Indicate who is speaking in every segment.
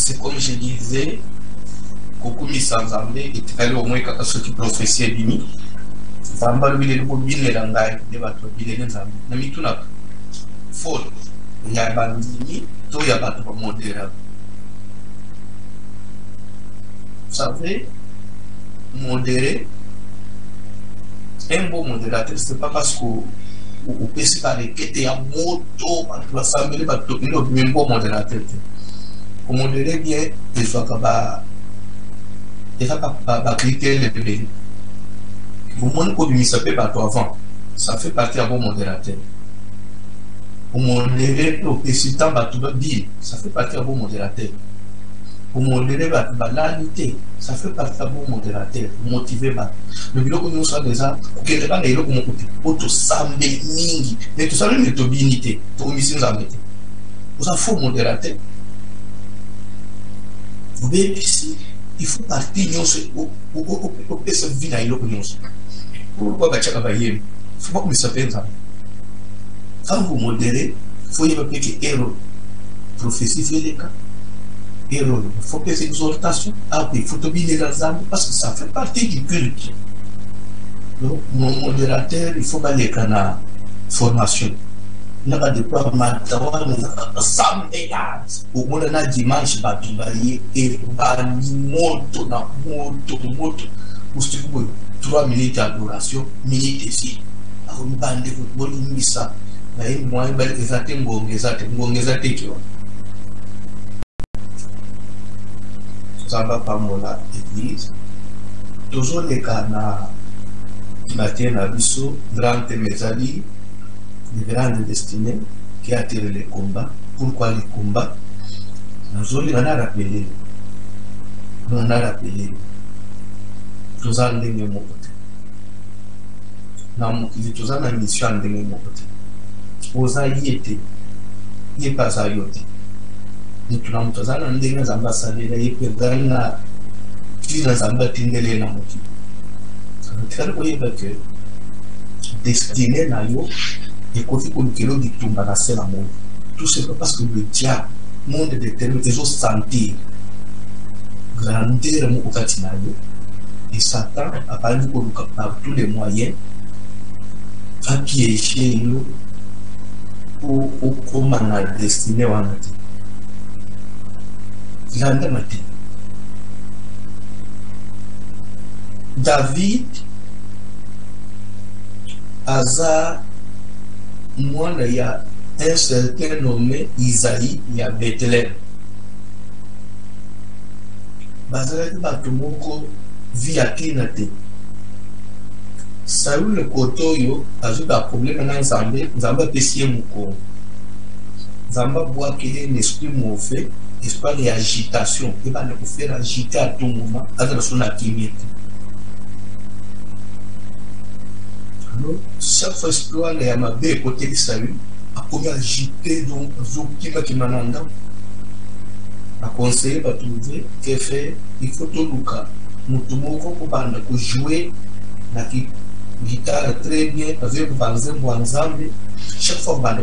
Speaker 1: c'est comme je disais, Kokumi Sanzambe est allé au moins ceux qui prophétisaient Bimi. Zamba lui le bobine langai de bato bilene Zamba. Na mituna fort. Il y a bandini, to ya bato modérable. Vous savez, modéré, un bon modérateur, c'est pas parce que ou peut par les quêtes à moto, tu vas s'amener bato, il est un bon modérateur. Pour modérer bien, il faut pas cliquer les bébés. Pour moi, ça fait partie avant. Ça fait partie d'un bon modérateur. Pour modérer l'opécitant, ça fait partie d'un bon modérateur. Pour modérer l'analité, ça fait partie d'un bon modérateur. Motiver. Le bureau que nous sommes déjà, quelqu'un est là pour nous auto samedi mingi. Mais tout ça, le métobinité. Pour mission samedi. Vous avez faux modérateur. Vous voyez ici, il faut partir au PC vie à l'opinion. Pourquoi il ne faut pas que ça fait ça. Quand vous modérez, il faut y avoir quelques erreurs. Prophétie fait les cas. Erreurs. Il faut que ces exhortations. Après, il faut oublier les âmes parce que ça fait partie du culte. Donc, mon modérateur, il faut aller à la formation. Il n'y a pas de quoi m'attendre. Au moins, on a dimanche, et moto. Pour 3 minutes d'adoration, minutes ici. On bande de football, on ça. Mais moi, je vais faire des choses. Ça va pas mon église. Toujours les cas qui m'atteignent à Bissau, grandes mésalis, les grandes destinées qui attirent les combats. Pourquoi les combats? Nous on a rappelé. On a rappelé. Tous en ligne mon côté. Tous en mission en ligne mon côté. Aux aïeux, il n'est pas aïeux. Nous sommes tous en ligne les ambassadeurs, il peut gagner les ambassadeurs na moki. Ça veut dire que destiné na yo et côté pour le du tout dans la scène amour. Tout c'est parce que le diable monde détermine les autres sentir grandeur mon côté na yo. Et Satan a parlé par tous les moyens à piéger nous pour comment on a destiné à notre. David, Asa, moi, il y a un certain nommé Isaïe, il y a Bethléem. Bazalaki batumoko via Tinate. Saül le Kotoyo a eu un problème dans Zambé, Zamba Pessie Mouko. Zamba voit qu'il y a un esprit mauvais, esprit d'agitation. Il va nous faire agiter à tout moment, à son activité. Alors, chaque fois que il y a ma belle côté de Saül, a commis à agiter donc Zokima qui m'ananda. A conseillé de trouver qu'il fait, il faut tout le cas. Nous devons jouer la guitare très bien avec Banzembe. Chaque fois que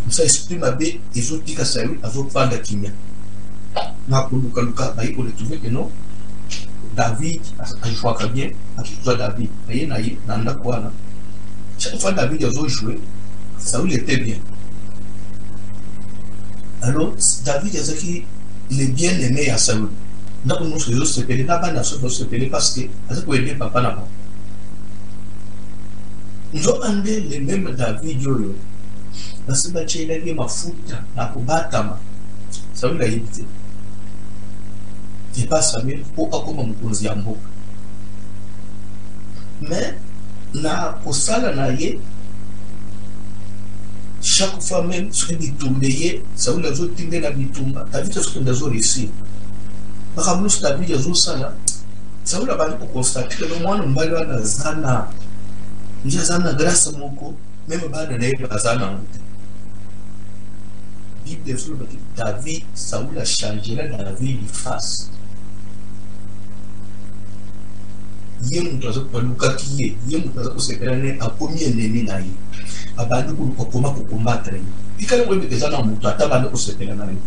Speaker 1: nous s'exprime avec les autres qui sont à la kimia. Nous avons trouvé que non. David, je crois que bien, David, chaque fois que David a joué, Saül était bien. Alors, David a dit qu'il est bien aimé à Saül. Nous avons se péler, se péler parce que nous aider papa là-bas. Nous avons amené les mêmes David Yoyo. Parce que il a dit ma foute, la combatama. Saül a évité. Et pas Samuel pour comment nous posons. Mais, na osala na ye, chaque fois même, ce qui est tombé, ça vous l'a dit, il y a des tombes. David a dit que ici. Par exemple, David a dit ça, ça vous l'a dit pour constater que le monde n'a pas de zana. Il y a zana grâce à mon co, même pas de nez à zana. Bible de David, ça vous l'a changé dans la vie de face. Yé mutazo kwa luka kiye, yé mutazo kuseperane akomi enemi na ye. Abandi pour combattre. Ikale kwa déjà na mutu atabandi kuseperana na ye.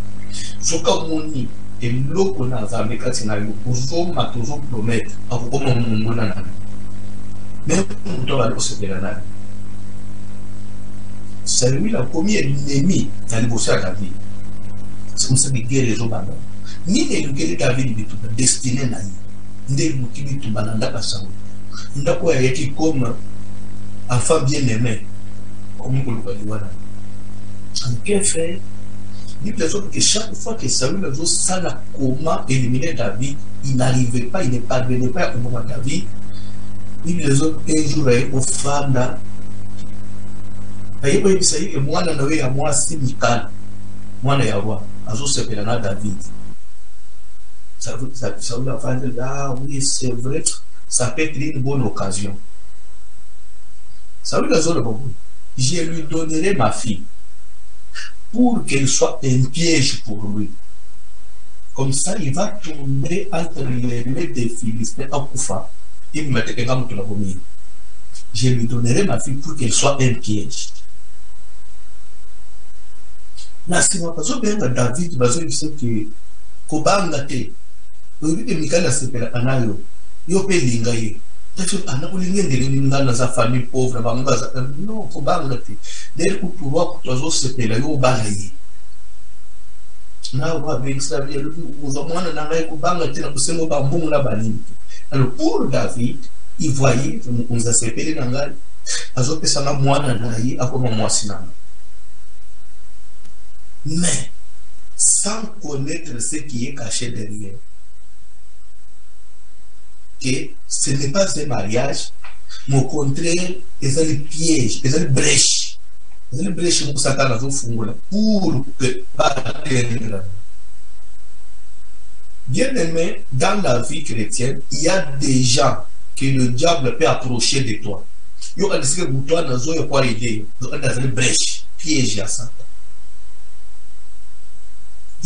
Speaker 1: soka moni eloko na nzambe kati na yo ozoma tozopromettre akokoma mongona na même moto abali kosepela nani Saül a commis ennemi dans le bossage de David. C'est comme ça que guerre les hommes. Ni les guerres David bitu destiné na yi. Ndé luki bitu bananda ba Saül. Ndako ya yaki comme enfant bien-aimé. Comme on le voit là. En quel fait, il dit que chaque fois que Saül a dit ça la comment éliminer David, il n'arrivait pas, il ne parvenait pas au moment de David. Il les autres un jour aux femmes là. Ayibo ibisayi ke mwana nawe ya mwasi Mikal mwana ya roi azosepela na David ça va faire là oui c'est vrai ça peut être une bonne occasion ça veut dire bon je lui donnerai ma fille pour qu'elle soit un piège pour lui comme ça il va tomber entre les mains des Philistins à Koufa il me mettait comme tout la bombe je lui donnerai ma fille pour qu'elle soit un piège. Na sima bazo benga David bazo yiseke kobanga te obi Mikal asepela anayo yo pe linga ye tacho anakulingendele ningana za famille pauvre bangaza no kobanga te dele kuturwa kutwazo sepela yo banga ye na wa bengsa bia lu uzomwana na ngai kobanga te na kusengo ba mbungu na banini alors pour David il voyait on za sepela na ngai azopesa na mwana na ye akoma mwasi na mais sans connaître ce qui est caché derrière. Que ce n'est pas un mariage, mais au contraire, c'est un piège, c'est une brèche. C'est une brèche pour Satan pour que bien aimé, dans la vie chrétienne, il y a des gens que le diable peut approcher de toi. Il y a des gens qui ont une brèche, piège à Satan.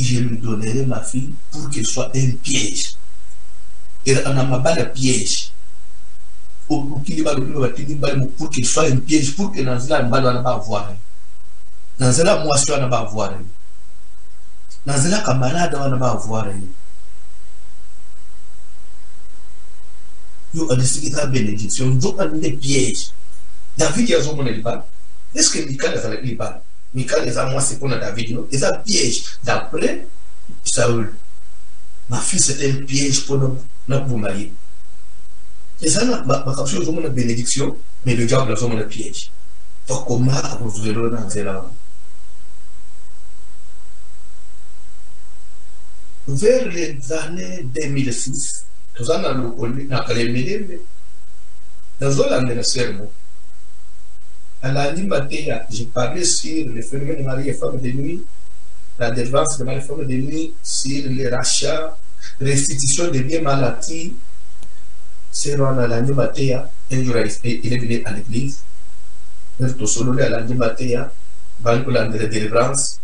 Speaker 1: Je lui donnerai ma fille pour qu'elle soit un piège. Et on a ma balle piège. Pour qu'elle soit un piège, pour que Nanzela balle va avoir. Nanzela moisson va avoir. Nanzela camarade va avoir. Yo a décidé la bénédiction. Donc on a des pièges. David a zoné le bal. Est-ce que Mikal a le bal? Mikal les a moi c'est pour David, ils ont piège d'après Saül. Ma fille c'était un piège pour notre marier. Et ça n'a pas capté aux hommes de bénédiction, mais le diable a un piège. Donc comment vous verrez dans cela? Vers les années 2006, nous avons eu dans le sermon. À la Matéa, j'ai parlé sur le phénomène de mari et femme de nuit, la délivrance de mari et femme de nuit, sur les rachats, restitution des biens mal acquis. C'est à la Matéa, un jour il est venu à l'église, il est solo à la Matéa, il a de la délivrance.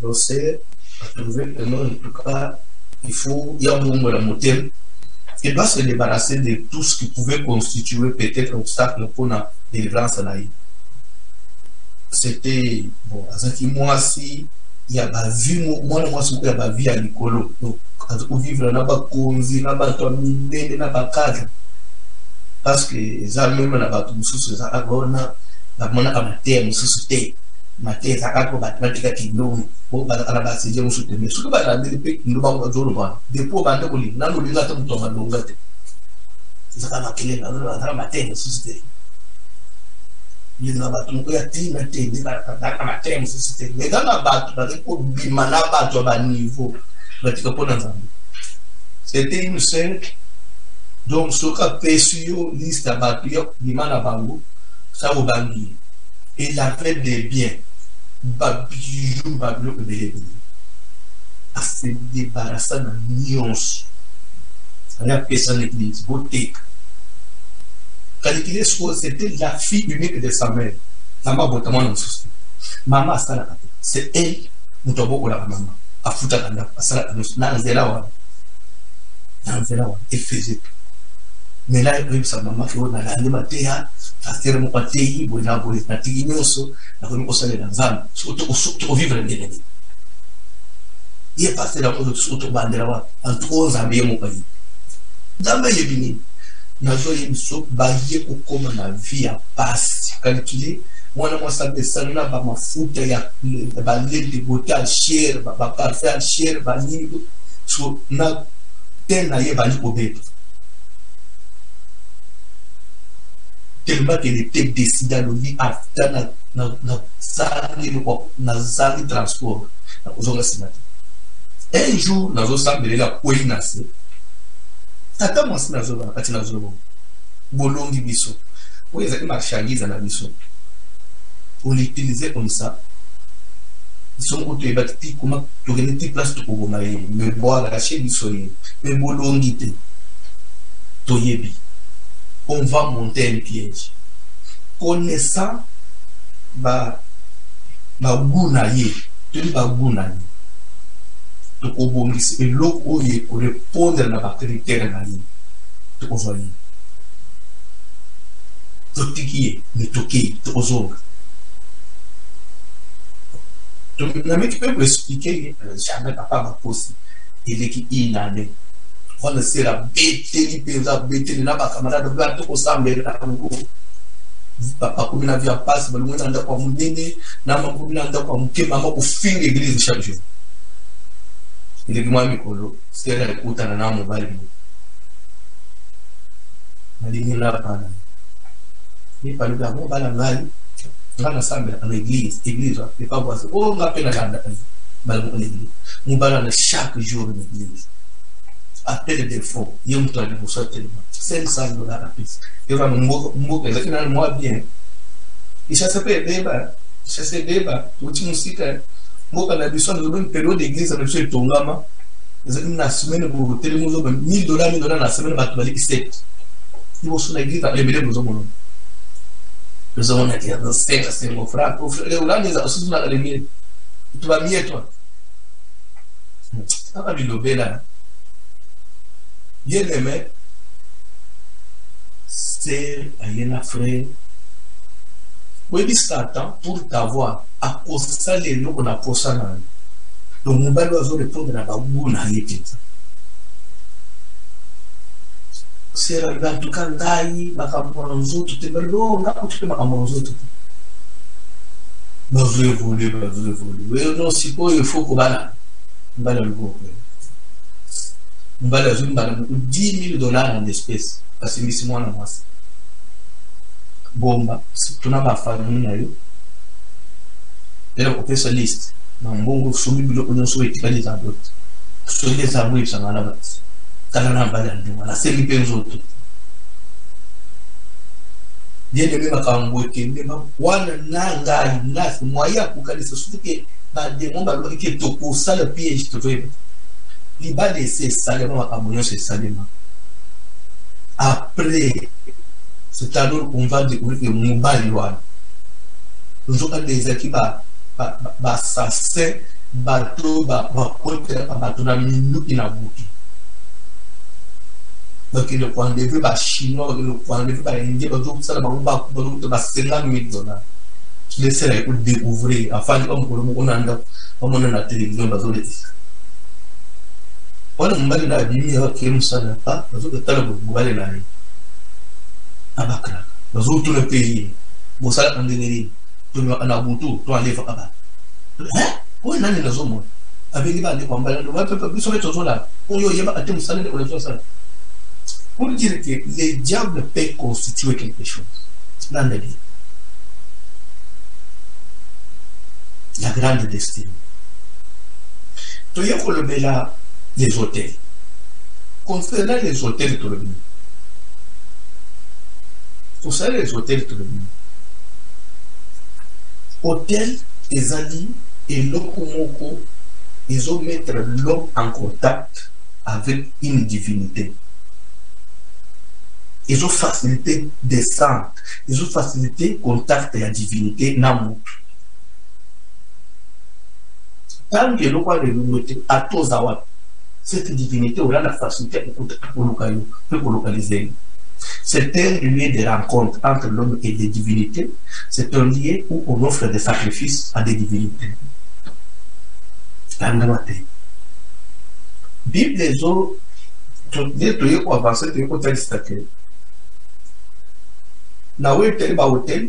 Speaker 1: Donc c'est à trouver un nom, en tout cas, il y a un moment de motel. Il doit se débarrasser de tout ce qui pouvait constituer peut-être un obstacle pour la délivrance. C'était, bon, moi si il y a ma vie, moi si il y a ma vie à l'école, donc, quand on vivre dans la conzi, dans la famille, dans la cadre, parce que les Allemands, dans la tout ça, la monnaie à ma terre, mon société, ma terre, ça a quoi, mathématique qui nous, pour la base, c'est un soutien, mais ce que va la pays, nous va jouer le bas, des pauvres bandes, nous n'allons pas tomber dans le gâteau. C'est ça qu'on a créé dans la terre, société. Il n'y a pas de temps, dans la terre, société. Mais dans la base, dans le coup, bimana base, à bas niveau, c'était une scène, donc ce qu'a fait sur liste à bâtir, bimana bango, ça au bangi. Et il avait des biens. Babijou, Bablo, à se débarrasser de nuance. On a fait ça en église, beauté. Quand il est c'était la fille unique de sa mère. La maman, botamment, non, maman, c'est elle, nous avons la maman. À foutre à la elle faisait. Mais là, il sa maman qui est dans la matéa, faire mon pâté, bon, là, bon, la tignoso, la remise au salaire dans un, surtout au vivre bien. Il est passé dans le soto bandera en trois années mon pays. Dans mes yébini, nazo yemiso baye kokoma na vie à passe calculé. Moi ça ça na ba mafuta ya ba lait de beauté à cher, ba parfum à cher, ba ni so na tena ye ba ni obeto. Tellement qu'elle était décidée à lui after na zali transport na kozonga sinati. Un jour nazo sambele la koinase tata mwasi nazo kati nazo bolongi biso oyo ezali marchandise na biso on l'utilisait comme ça biso moko toyebaki ti koma tokende ti place tokoboma ye me boala chez biso ye me bolongi te toyebi on va monter un piège connaissant baguna ye toli baguna ye tokobongisa eloko oyo ekorépondre na bacritère na ye tokozwa ye totiki ye me toke tokozonga nameki mpe koexplike ye jamais papa baposi eleki inane wana sera beteli mpenza beteli na bakamarade ba tokosambela yango bakomi na vie ya pasi balongwe na ndako ya monene na makomi na ndako ya moke mama kofinga église chaque jour eleki mwa mikolo sera ekutana na mobali mo nalingi na bana ye paluki yango bana ngai nga nasambela na église epa voisi o nga mpe nalanda balango na église mobala na chaque jour na église appel des fonds ye moto ali kosa tellement $500 apesi eva mboka ezalaki nani mwa bien ishase mpe ebeba toti mosika mboka na biso nazobeni période d'église na biso etongama ezalaki na semaine botelemi ozoba $1000 na semaine bato baleki 7 liboso na église alemele bozomona ozomona kia c'est mon frère olani eza osusu na kalemile tubamie toi aka bilobela bien aimé c'est un frère oui Satan pour t'avoir à causa les lots qu'on a posé là donc mon bal oiseau répondre à babou na yekita c'est là en tout cas dai makambozo tout est belo nga ko tu makambozo tout bazo voler oui non si quoi il faut qu'on bala le go mbala zumbala $10,000 en espèces parce que misi mwana mwasi bomba tuna bafamili na yo ela kopesa list na mbongo somi biloko nyonso etikali za dote soki ezango ebisanga na bati kala na mbala ndima naseli mpe nzoto bien-aimé makambo ekende wana na ngai nasi mwaya kokanisa surtout ke bademon balobaki ke tokosala piège totoyeba libala ese esalema makambo nyonso esalema après c'est alors qu'on va découvrir que mobali wana nzokande ezalaki basassin bato bakotela bato na minuki na buki bakende koenleve bachinois bakende koenleve baindien bazosala bango bakuta $50,000 lesela ekodécouvrir afandi bamokolo moko na ndako bamona na télévision bazolekisa wana mobali na abimi akee mosala bazokotala mobali na ye abakraka bazotuna mpe ye bosalaka ndenge nini tomimaka na butu to alevaka bato oyo nani nazomona abengi bandeko ambala biso mpe tozolala oyo oyebaka te mosala ndeko nazosala pour dire que les diables peuvent constituer quelque chose dans la vie. La grande destinée. Tu y as là les hôtels. Concernant les hôtels, tu concernant les hôtels, tu hôtel, les alliés et l'okomoko, ils ont mettre l'homme en contact avec une divinité. Ils ont facilité descente, ils ont facilité contact avec la divinité Namu. Tant que l'on a à tous cette divinité aura la facilité pour localiser. C'est un lieu de rencontre entre l'homme et les divinités. C'est un lieu où on offre des sacrifices à des divinités. Bible les autres, tu es avancer, tu es pour faire destaquer. Na hôtel,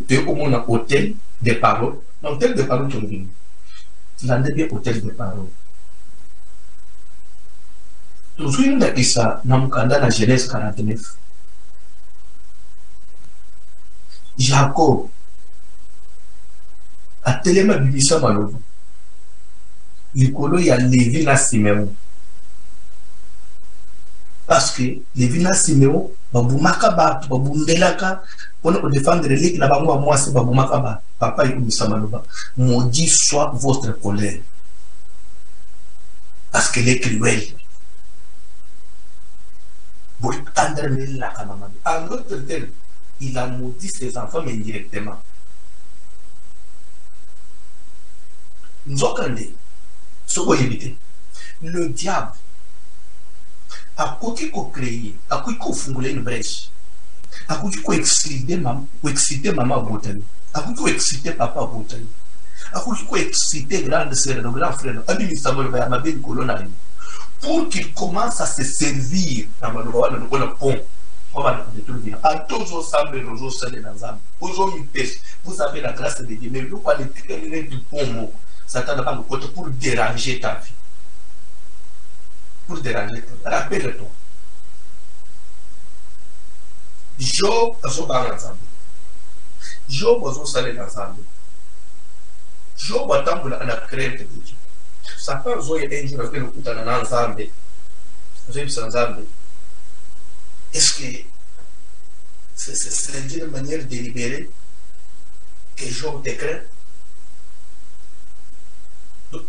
Speaker 1: tu es comme un hôtel de paroles. Dans hôtel de paroles, tu es venu. Là, bien hôtel de paroles. Tu suis une de ça, dans la Genèse 49. Jacob a tellement bibisa maloba. Likolo ya Lévi na Siméon. Parce que Lévi na Siméon, babumaka ba, babundelaka, pour défendre l'équipe, na ba moi c'est babumaka ba. Papa yibisa maloba. Maudit soit votre colère. Parce qu'elle est cruelle. Pour tendre la kamama. En d'autres termes, il a maudit ses enfants mais indirectement. Nous avons ce qu'on éviter. Le diable a créé, a fondé une brèche, a exciter maman à Botani, a exciter papa à Botani, a exciter grande sœur, grand frère, pour qu'il commence à se servir dans le pont. Vous avez la grâce de Dieu, mais vous allez tirer du pont. Satan n'a pas le côté pour déranger ta vie. Pour déranger ta vie. Rappelle-toi. Job a son bar ensemble. Job a son salaire ensemble. Job a tant la crainte de Dieu. Satan a un jour avec le coup dans ensemble. Est-ce que c'est d'une manière délibérée que Job te craint?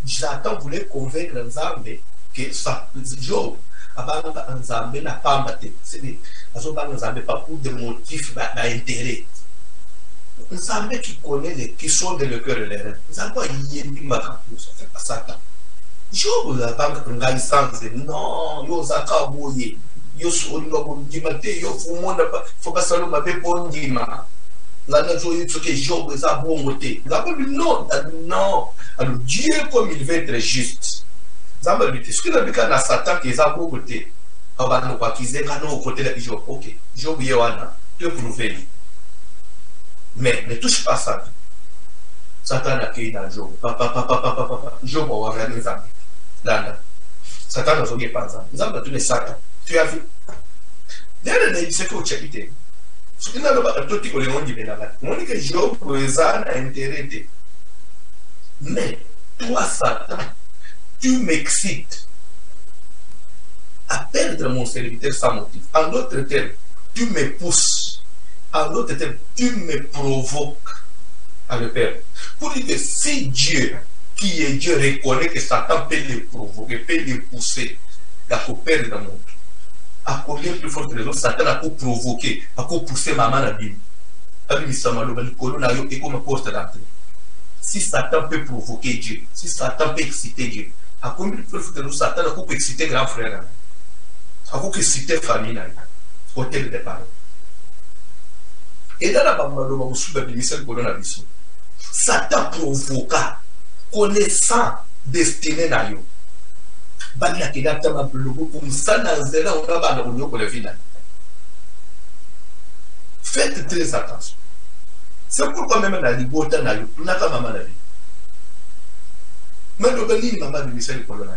Speaker 1: Satan voulait convaincre Nzambe que Job Nzambe n'a pas battu. Nzambe pas pour des motifs d'intérêt. Nzambe qui connaît qui sont dans le cœur de l'air. Nzambe il y a une marque pour ça, c'est pas Satan. Job la banque n'a sens non, yo zaka boye, yo sori lo bondimate, yo faut pas seulement m'appeler bondima. Là, que Job est à bon côté. Non, non. Alors, Dieu, comme il veut être juste, ce qu'il a vu quand Satan qui est à bon côté, il va pas qu'ils aient un côté de Job. Ok, Job, il y a tu peux prouver. Mais ne touche pas ça. Satan a créé dans Job. Job va avoir un exemple. Satan n'a pas ça. Nous avons tous les Satan. Tu as vu. D'ailleurs, c'est que tu as quitté. Ce qui n'a pas tout dit que le monde dit que Job a intérêt. Mais toi, Satan, tu m'excites à perdre mon serviteur sans motif. En d'autres termes, tu me pousses. En d'autres termes, tu me provoques à le perdre. Pour dire que si Dieu, qui est Dieu, reconnaît que Satan peut le provoquer, peut le pousser, il faut perdre mon monde. À combien plus forte raison, Satan a pu provoquer, a pu pousser maman à la Bible. Si Satan peut provoquer Dieu, si Satan peut exciter Dieu, à combien plus forte raison, Satan a pu exciter grand frère, a pu exciter famille, au tel départ. Et dans la Bible, Satan provoqua, connaissant destinée na yo. Bani akidata mabulugu kumsana zera unaba na unyoko le final. Faites très attention. C'est pourquoi même na libota na yo, naka mama na vie. Mendo bani mama de Michel Kolona.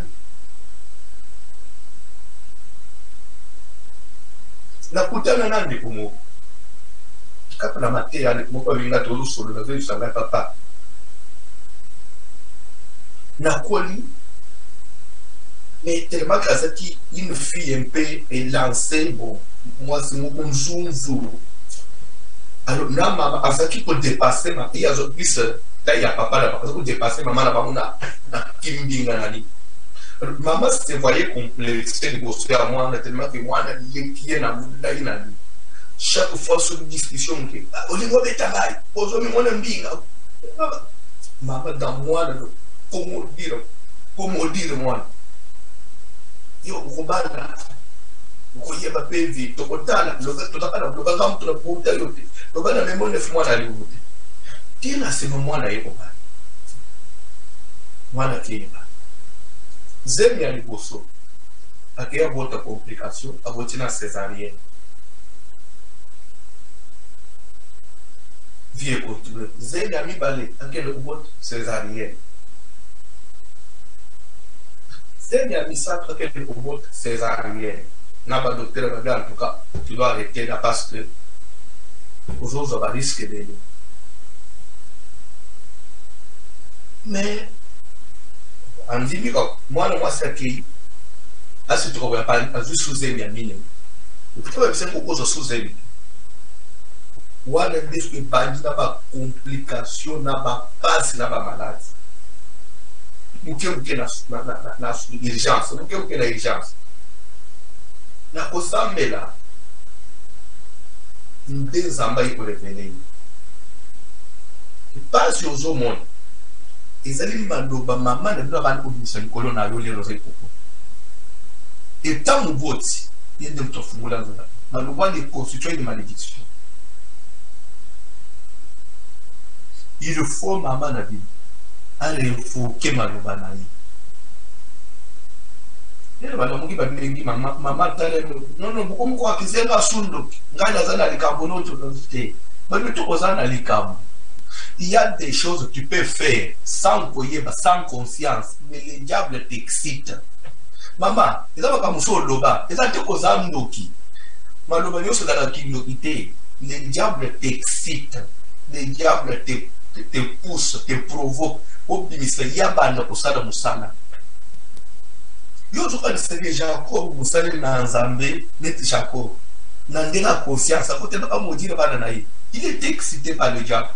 Speaker 1: Na kutana na ndi kumo. Kapa na matea ni kumo kwa vinga tolu solo na vile sanga papa. Na koli. Mais tellement qu'une fille un peu est lancée, bon, moi c'est mon zoom. Alors, là, maman, à ça qui peut dépasser, il y a plus, là, il y a papa là, parce que pour dépasser, maman là-bas, on a Kim Binganani. Maman se voyait complexer, négocier à moi, tellement que moi, qui est dans le chaque fois sur une discussion, on est mauvais travail, aujourd'hui, moi, on est maman, dans moi, comment dire, moi. Yo kubana kuye bapevi tokotala tokatala lokanga mtu na kuuta yote lokana memone fumwana alivuti tena sema mwana yeko bana mwana kima zemi aliboso accueillir votre complication, à votre césarienne. Vie continue. Zéna mi balé, accueillir votre césarienne. Zéna mi ça, accueillir votre césarienne. N'a pas docteur, en tout cas, tu dois arrêter là parce que aux autres, on risque de. Mais, en dit, moi, c'est qui. Là, si tu ne vois pas, juste sous-aimé, il y a le problème, c'est qu'on cause sous-aimé. Ou alors, il y a des complications, il y a pas de maladie. Ou qu'il y a une urgence, ou qu'il y a une urgence. Na kosambe là, des ambaye pour revenir. Et pas sur le monde. Ils allaient maloba maman ne doit pas obligé de colonna yo les rosé coco. Et tant nous vote, il y a des autres fumula là. Maloba les constituer une malédiction. Il faut maman na vie. Allez révoquer maloba na yi. Maman non beaucoup quoi qui c'est pas sundo ngana zana likambo tu te mais tu kozana likambo il y a des choses que tu peux faire sans koyeba sans conscience mais le diable t'excite maman eza ba kamuso loba eza te kozana ndoki maloba yoso dala kinokité le diable t'excite le diable te pousse te provoque obimisa yabana kusala musala. Yo je crois que c'est Jacob, vous savez, dans Nzambé, net Jacob. Dans la conscience, à côté de la maudit de Bananaï. Il était excité par le diable.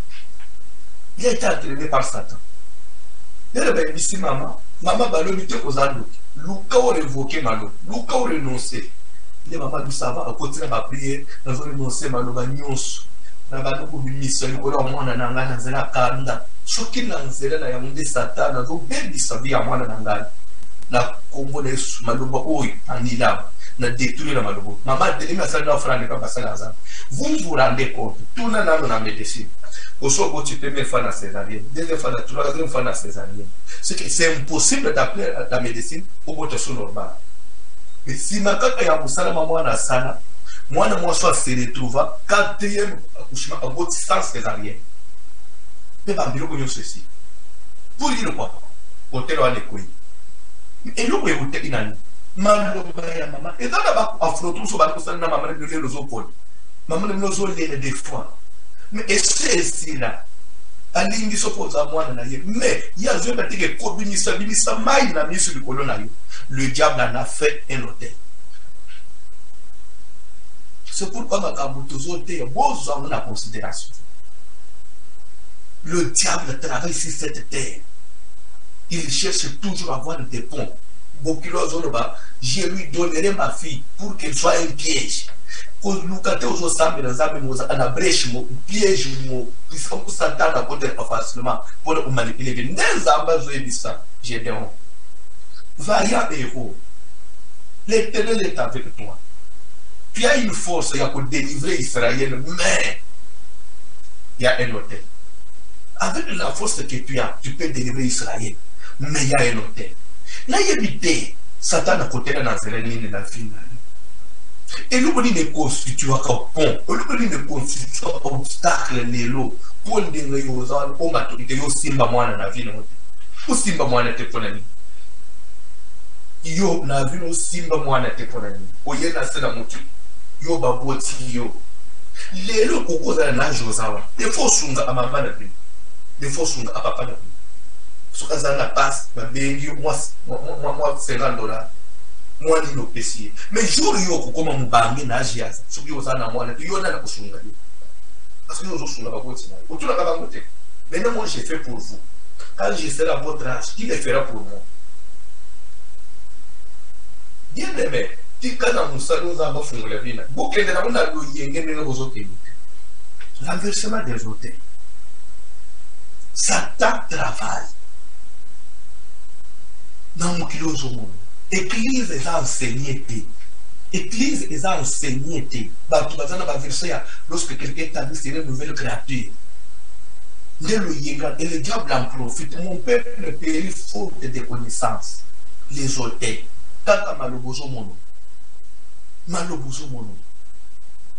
Speaker 1: Il a été entraîné par Satan. Il a dit, ici, maman, maman, bah, le lutte aux anneaux. Luka ou révoqué, malo. Luka ou renoncé. Il dit, maman, nous savons, à côté de ma prière, nous avons renoncé, malo, bah, nyons. Nous avons mission, nous avons moi, nous avons la kanda. Choqué, nous avons des Satan, nous avons bien dit sa vie à moi, nous avons na kombo na Yesu maloba oyo anila na détruire la maloba maman delima ça na frère pas passer là vous vous rendez compte tout na na médecine au soit que tu peux me faire la césarienne deuxième fois la troisième fois la césarienne c'est impossible d'appeler la médecine pour votre son normal mais si makaka ya musala maman na sana moi soit se retrouva quatrième accouchement à votre sans césarienne mais ba mbilo ko ceci pour dire quoi hôtel wa lekoi. Et l'eau est au terminal. Maman, et dans la affrontement sur la personne, maman, ne les opôle. Maman, ne nous les des fois. Mais c'est ici là. Alingi s'oppose à moi, mais il y a un jour qui est communiste, maille la mise sur le colonel. Le diable en a fait un hôtel. C'est pourquoi ma caboutozoté, vous en la considération. Le diable travaille sur cette terre. Il cherche toujours à avoir des ponts. Je lui donnerai ma fille pour qu'elle soit un piège. Quand nous avons ensemble dans un brèche, un piège, puisqu'on peut s'attendre à côté facilement pour nous manipuler. Nous avons ça. J'ai dit, vaillant héros, l'Éternel est avec toi. Tu as une force pour délivrer Israël, mais il y a un hôtel. Avec la force que tu as, tu peux délivrer Israël. Mais il y a un hôtel. N'a évité, Satan a côté dans la la vie. Et nous, on ne constitue un pont. On ne constitue un obstacle pour les gens pour maturité. Yo simba mwana na vie. Yo simba mwana te ponani. Yo na vie no simba mwana te ponani. Oye na sena mutu. Yo baboti yo. Lelo kokoza na Josawa. Des fois sunga amama na vie. Des fois sunga apapa na vie. Parce que ça passe, moi, $50. Moi, je n'ai pas. Mais jour où comme on bangue na jiaza, ce qui est na moi, il y en a qui sont parce que nous sommes là pour ça. Autour de la côté. Maintenant, moi, j'ai fait pour vous. Quand je serai à votre âge, qui le fera pour moi? Bien aimé, qui quand nous allons avoir fait la vie, beaucoup de gens ont eu aux hôtels. L'enversement des hôtels. Satan travaille. Dans mon kilo au monde. Église est enseignée. Église est enseignée. Lorsque quelqu'un t'a dit c'est une nouvelle créature. Et le diable en profite. Mon peuple périt faute de connaissances. Les hôtels. kaka malobozo mono malobozo mono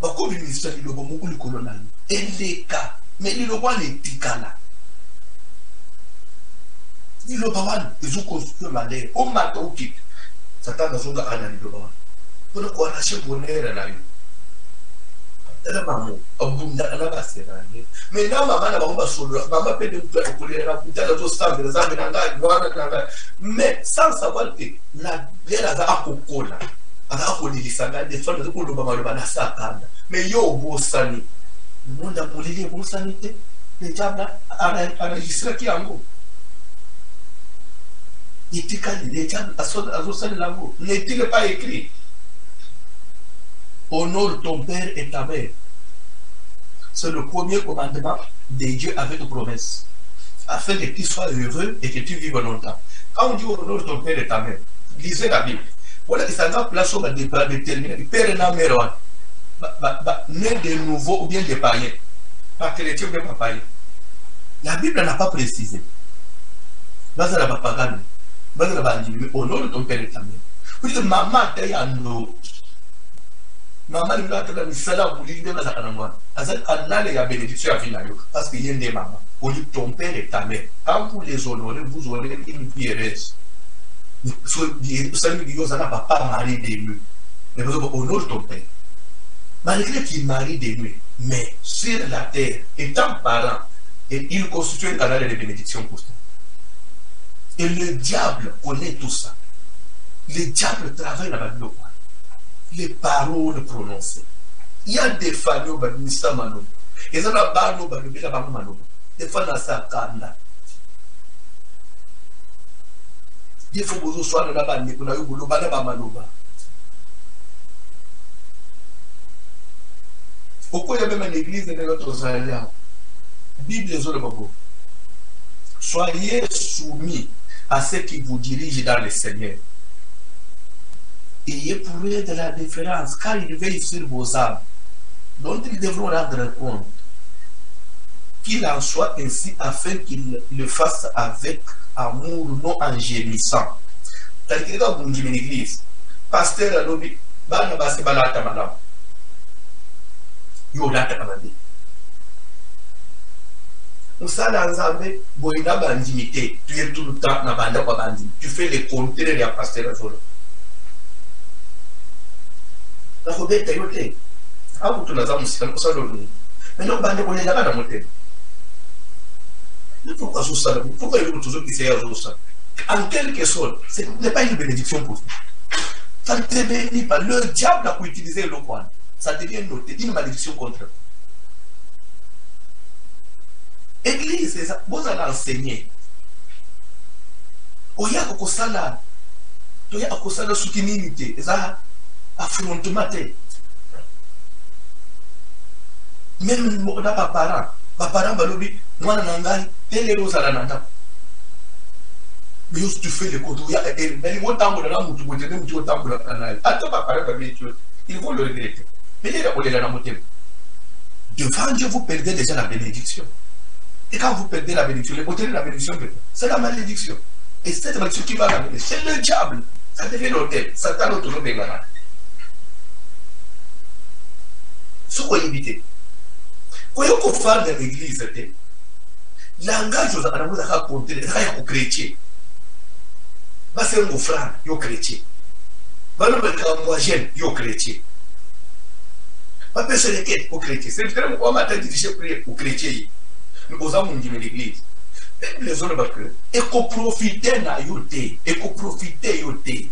Speaker 1: bakobi ministère liloba moko likolo na yo eleka mais liloba wana etikala liloba wana ezoconstruire malere omata okita satana azonga ana liloba wana mpona koarrache bonheur na yo tala mamu abunda na baserane mais na mama na bango basolola mama mpe de kutu akolela kutala tozosambela zambe na ngai wana na ngai mais sans savoir que na lere aza akokola aza akolelisa ngai defana aza koloba maloba na sakanda mais yo obosani monde akoleli ebosani te le diable enregistraki yango etikali le diable azosalela yango n'est-il pas écrit? Honore ton père et ta mère. C'est le premier commandement de Dieu avec promesse. Afin que tu sois heureux et que tu vives longtemps. Quand on dit honore ton père et ta mère, lisez la Bible. Voilà que ça va place au départ déterminer. Père et la mère, né de nouveau ou bien de païens. Pas chrétien ou bien pas païen. La Bible n'a pas précisé. Dans la papagane, dans la bandit, honore ton père et ta mère. Vous dites, maman, t'es un autre. Maman lui a dit cela vous dit dans la canne azal anale ya bénédiction à finayo parce que y a des mamans on dit ton père et ta mère quand vous les honorez vous aurez une vie heureuse celui qui n'a pas marié des mieux mais vous honore ton père malgré qu'il marie des mieux mais sur la terre étant parent et il constitue un canal de bénédiction pour toi et le diable connaît tout ça le diable travaille dans la Bible les paroles prononcées. Il y a des familles au Banissa Manobo. Et ça n'a pas de Banissa Manobo. Des fois, dans sa canne. Des fois, vous soyez dans la bande, vous avez eu le Banaba Manoba. Pourquoi il y a même une église de notre Israël? Bible les autres Babo. Soyez soumis à ceux qui vous dirigent dans le Seigneur. Ayez pour eux de la différence, car ils veillent sur vos âmes, dont ils devront rendre compte. Qu'il en soit ainsi, afin qu'ils le fassent avec amour, non en gémissant. C'est-à-dire que quand vous dites une église, pasteur a lobby, bana basi balata madame. Yo lata madame. Nous sommes dans un boïna bandimité, tu es tout le temps dans banda kwa bandi. Tu fais les contraires de la pasteur à solo. La robette est yoté. Ah, vous tournez à Moussika, vous savez le mais non, bande on est là dans mon thème. Pourquoi ça? Pourquoi il y a toujours qui s'est à ça? En quelque sorte, ce n'est pas une bénédiction pour vous. Ça ne te bénit pas. Le diable a pu utiliser le coin. Ça devient une malédiction contre eux. Église, c'est ça. Vous allez enseigner. Oya kokosala. Oya kokosala soukinimité. Ça affrontement. Même na parents balobi moi nangai tele rozala nanda. Mais tu fais le côté ya elle mo tambo na mutu bote ne mutu tambo na kanal. Attends papa ba bien ils vont le regretter. Mais les on est là dans mon thème. Devant Dieu vous perdez déjà la bénédiction. Et quand vous perdez la bénédiction, le côté de la bénédiction, c'est la malédiction. Et cette malédiction qui va l'amener, c'est le diable. Ça devient l'hôtel. Satan autonome est malade. Ce qu'on évite. Quand on fait dans l'église, langage aux amis, vous avez compté, vous avez chrétien. C'est un frère, vous êtes chrétien. Vous avez un jeune, vous êtes chrétien. Vous avez un chrétien, vous êtes chrétien. C'est très important, vous avez dit que vous êtes chrétien. Nous avons dit l'église. Les autres parce que et qu'on profite na yoté et qu'on profite yoté.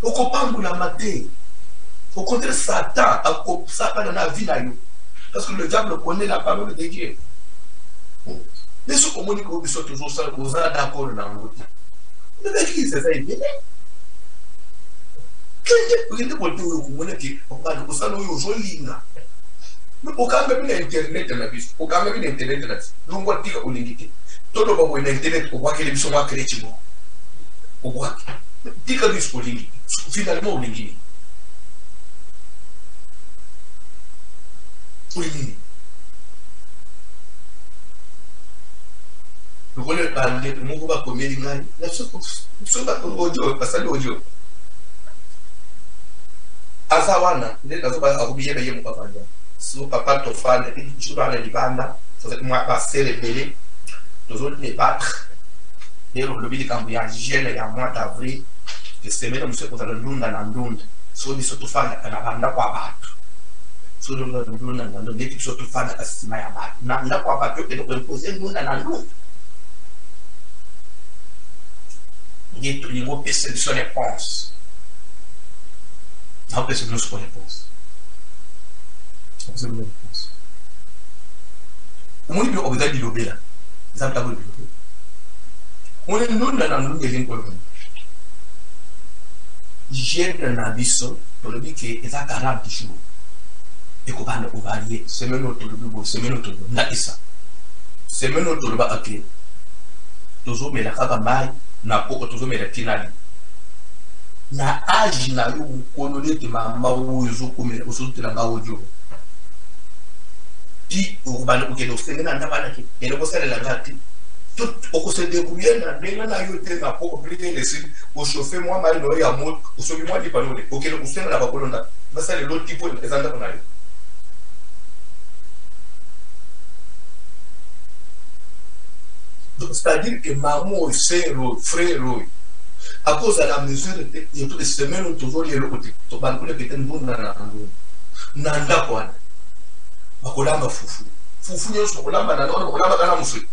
Speaker 1: Au copain de la maté. Au contraire Satan a Satan dans la vie là yo. Parce que le diable connaît la parole de Dieu. Mais ce qu'on communique au biso toujours ça vous a d'accord dans le côté. L'église c'est ça il vient. Quand il est pour tout le monde qui on va nous ça nous joli là. Aucun même internet na biso aucun même internet na donc on tika olingité tout le monde na internet on voit que les biso va créer chibo on voit tika biso olingité finalement olingité olingité Le volet parler, le mot va comme il gagne. La chose va comme audio, parce que l'audio. Azawana, il est dans un oublié de mon papa. Si papa te fait, je dois aller libanda, ça fait moi passer les bébés, les autres les battre. Et le billet quand il y a hygiène, il y a mois d'avril, que c'est même monsieur pour le lunda dans lunda. So ni surtout faire la banda kwa battre. So le lunda dans lunda, l'équipe surtout faire la sima ya battre. Na kwa battre, et donc imposer lunda dans lunda. Il y a une perception de réponse. Non, perception de réponse. Perception de réponse. On dit que vous avez là. Vous avez dit on est non dans le monde de l'incolon. J'ai un abysse pour le dire qu'il y a 40 jours. Et qu'on va varier. C'est même autre le c'est même autre le n'a ça. C'est même autre le bas ok. Toujours mais la cabaye. Na poko toujours mais la tinali. Na âge na yo kolone te mama uzo kumela usuti na audio. Ti urban ukelo sengena ndabana ki. Ene ko sele la ngati. Tout au se débrouiller na denga na yo te na poko plier les au chauffer moi mal no ya mot au sobi moi di panole. Okelo usena la bakolonda. Basa le lot tipo de ezanda kona yo. C'est-à-dire que maman, frère, à cause de la mesure, il y a toutes les semaines où toujours il y a le côté. Tu vas nous dire que tu es un bon nanda quoi. Bakolamba fufu. Fufu yo so kolamba na no kolamba kana musu.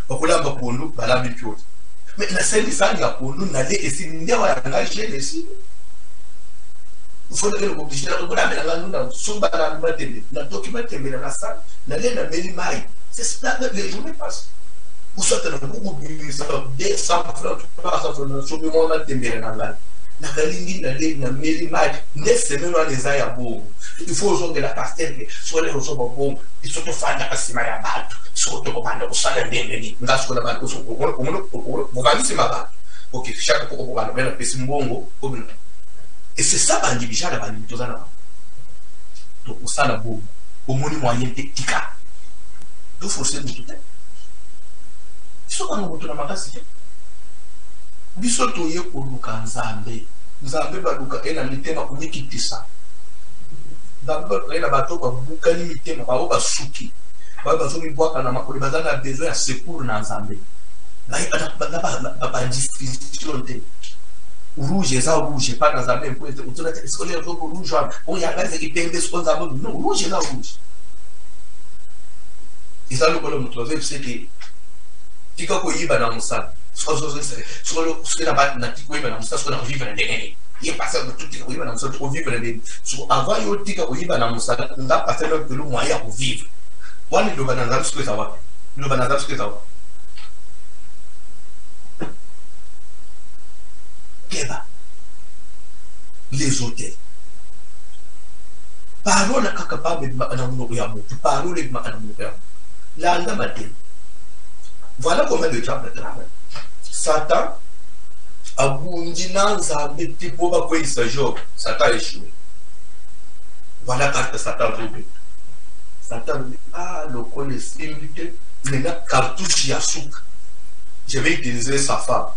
Speaker 1: Bakolamba pondo balamba pyo. Mais la scène ça ya pondo na le esi ndia wa engagé les si. Il faut que le obligé de kolamba na nunda sumba na matembe. Na toki matembe na sa na le na meli mai. C'est ça les journées passent. Ou soit tu as beaucoup de 200 francs, 300 francs, sur le moment de tember dans la na kalingi na le na meli mai ne semaine dans les aya bon il faut aujourd'hui de la pastelle soit les gens bon ils sont fans de asima ya bato surtout comme on sala ndenge ngasko na bato so ko va ni ma OK chaque fois qu'on va le pesi mbongo et c'est ça bandi bijala bandi tozana to usala bon au moni moyen tika tout forcer tout so kana mutu na makasi biso toye koluka nzambe nzambe baluka ena mitema kumikitisa nzambe ena bato babukani mitema babo basuki babo bazomi bwaka na makole bazana besoin ya secours na nzambe bayi ba discussion te rouge za rouge pas na nzambe mpo ete utuna te sikole zo rouge on ya ngaze kipende so nzambe no rouge za rouge isa lokolo mutu veut c'est que tika ko yiba na musala so na ba na tiko yiba na musala so na vivre na ndenge ye passa de tout tika ko yiba na musala ko vivre na ndenge so avant yo tika ko yiba na musala nda passer le pelo moyen pour vivre wani lo bananga so ça va lo bananga so ça va keba les hôtels parole capable de na mo ya mo parole de na mo ya la nda matin. Voilà comment le diable travaille. Satan a bondi dans un petit peu pour il se joue. Satan est échoué. Voilà carte Satan trouvé. Satan dit le connaissez invité. Maintenant cartouche yasuk. Je vais utiliser sa femme.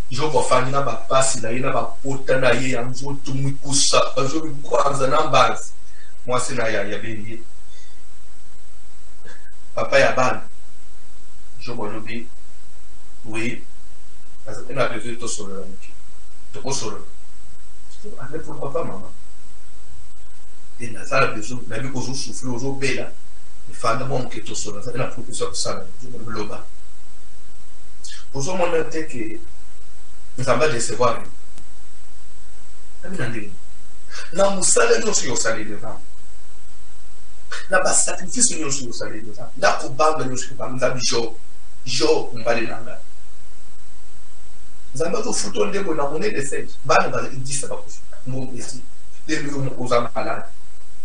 Speaker 1: Je vais faire une passe là, il va porter là, il y a un jour tout me couche ça, un jour me croise en base. Moi c'est là il y a béni. Papa ya ban je me oui parce que a besoin de solo to solo avec pour papa maman et na ça besoin la vie que je souffre aux bela il faut d'abord que to solo ça la professeur ça je me bloba pour ce moment que nous avons décevoir na musala no si osali devant na ba sacrifice nyo so sale doza nda ko banga nyo so ba nda jo mbale nanga zamba to futo ndeko na kone de sage bana ba idisa ba ko mo esi de mi mo ko za malade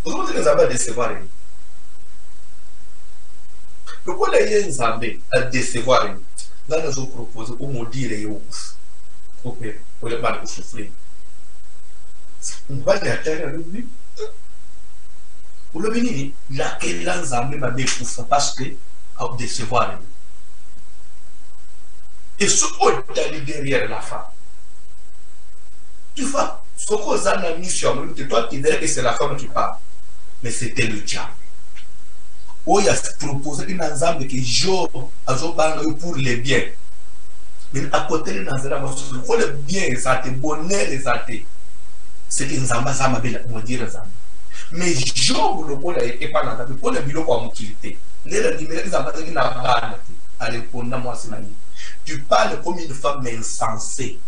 Speaker 1: ozo te zamba décevoir le ko la ye nzambe a décevoir ngana zo proposer o modile yo OK o le ba ko souffrir mbale ya terre lui pour le béni, laquelle l'ensemble m'a découvert parce que à décevoir. Et ce qu'on t'a dit derrière la femme, tu vois, ce qu'on a mis sur moi, toi tu dirais que c'est la femme qui parle, mais c'était le diable. Oh, il a proposé une ensemble que Job a pour les biens. Mais à côté de l'ensemble, pour le bien, le bonheur, c'est que nous avons dire ça. Mais Job, le rôle n'est pas dans le pour le bureau comme utilité. Les tu parles comme une femme insensée.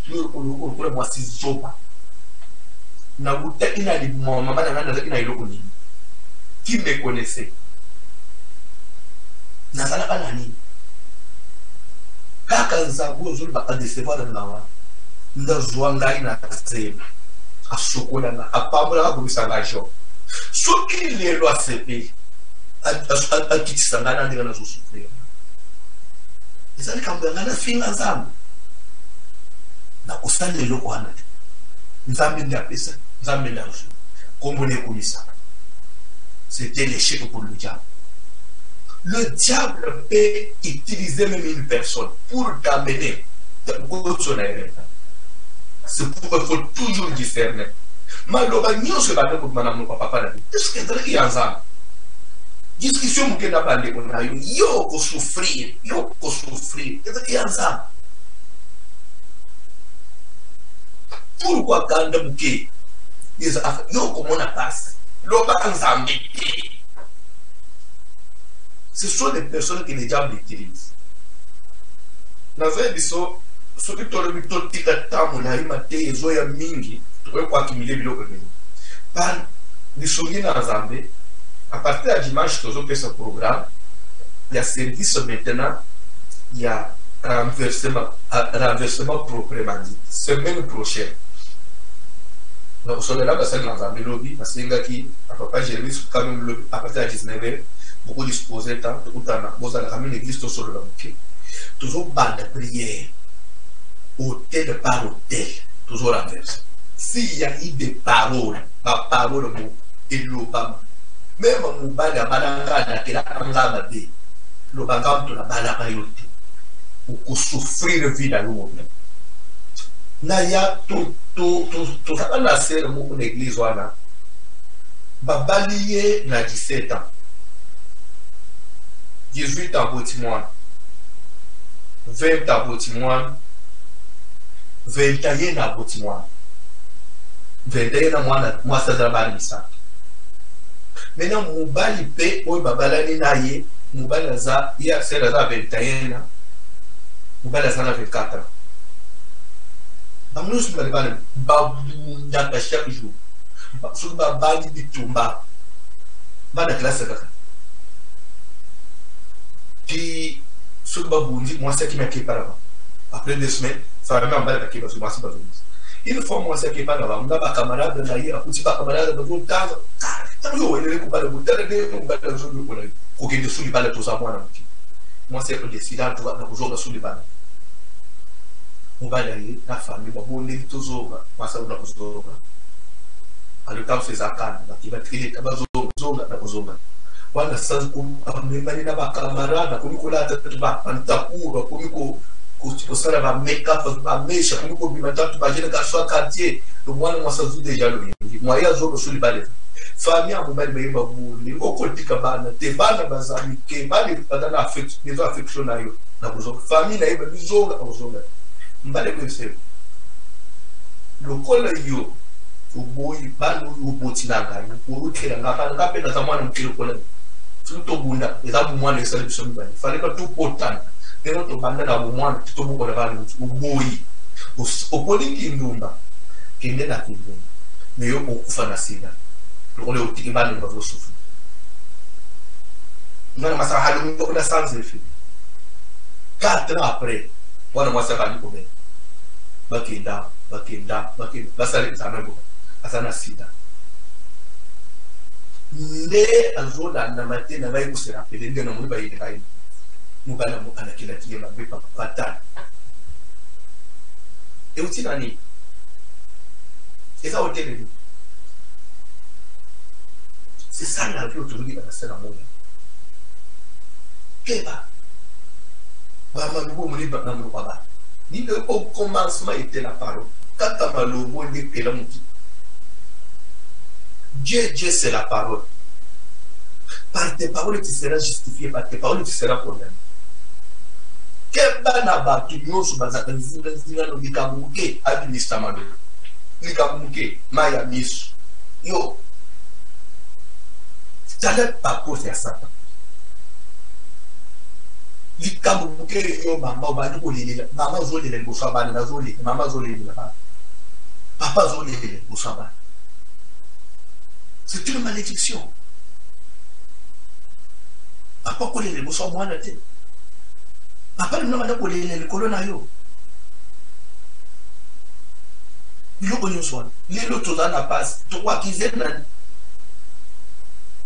Speaker 1: Moi, c'est Job. Qui me connaissait? Nazalaka nani? Kaka nzabu ozuli ba décevoir na ndazwanga ina sema. Asokola na apambola ko bisanga jo. Soki lelo asepe akitisanga ndinga na souffrir. Ezali kambanga na finga nzambe. Na kusana lelo kwana. Nzambe ndi apesa, nzambe ndi azu. Kombone komisa. C'était l'échec pour le diable. Le diable peut utiliser même une personne pour t'amener. C'est pourquoi il faut toujours discerner. Malheureusement, ce matin, comme madame, papa, est-ce qu'il y a un zan? Discussion que n'a pas de yo pour souffrir, est-ce qu'il y a un zan? Pourquoi quand le bouquet, yo comment on a passé? Ce sont des personnes que les diables utilisent. Dans un biseau, ceux qui ont le temps de temps, na imate ezo ya mingi, tu peux pas accumuler biloko bini. Par des souliers dans Zambé, à partir de dimanche, tu as ce programme, il y a service maintenant, il y a renversement proprement dit, semaine prochaine. Donc, sur là, parce que dans un lobby, parce que à papa Jérémy, quand même, à partir de 19h, beaucoup disposés de temps, tout en vous allez ramener l'église sur le banquier. Toujours bande de prière, hôtel par hôtel, toujours renversé. S'il y a eu des paroles, par parole, et l'obama, même mon bal à Balanga, qui a un bé, l'obama de la balaka yote, ou souffrir vie dans le monde. Naya tout ça na sert mon église wana babalié na 17 ans 18 ans botimoine 20 ans botimoine 21 ans botimoine 21 ans moi ça travaille ça maintenant mobali pe o babalani na ye mobali za ya sera za 21 ans mobali za na 24 ans. Nous sommes dans chaque jour. Nous sommes dans la classe. Puis, ce que moi, c'est qui m'a équipé là-bas. Après 2 semaines, ça va même en bas de la parce que moi, c'est pas venu. Une fois, moi, c'est qui m'a là-bas. On a un camarade de l'aïe, un petit camarade de l'autre temps. Moi, c'est le décidant de toujours sous les balles. On va aller, la famille, on va aller toujours, moi ça on a besoin. À le temps, c'est Zakan, qui va trier, qui va zoga. Voilà, ça, on met pas les camarades, comme on l'a dit, on tapour, comme ça, on va make-up, on va mèche, comme on va mettre, on va gérer garçon quartier. Le mois, moi ça joue déjà le moi, il y a zoga sur les balais. Famille, on va mettre ma boule, au côté cabane, des balles, bazami, qui va les affections, les affections, famille, il y a des zoga, mbale kwese lokola yo uboyi balo ubotinanga ukuthela ngapha ngapenda zamwana mkilo kola tuto bunda ezabu mwana esale bisomi bani fale ka tu potana lero to banda na mwana tuto bukola bali uboyi opolingi ndumba kende na kindu meyo okufa na sida lokole utiki bali bazosufu ngana masahala ngokula sanze fi 4 ans après wana mwasa bali kobe bakenda basale examen asana sida nde azola na matena bayi kusera pele nde na muri bayi ngai mubana mu ana kila kiye mabe papa e utina ni eza hôtel. C'est ça la vie aujourd'hui dans la scène à Montréal. keba bama lubo muli ba namu baba ni le au commencement était la parole kaka malobo ni pela muki Dieu c'est la parole. Par tes paroles tu seras justifié, par tes paroles tu seras condamné. Keba na ba tu nyoso bazaka nzinga no bikamuke administramado bikamuke maya misu yo t'allais pas pour faire ça. Likamuke yo mama ba ko lele mama zo lele ko sabana na zo lele mama zo lele ba papa zo lele ko sabana. C'est une malédiction. Papa ko lele ko sabana te. Papa no manda ko lele ko na yo. Yo ko yo so. Lelo to na passe. To kwa kizena.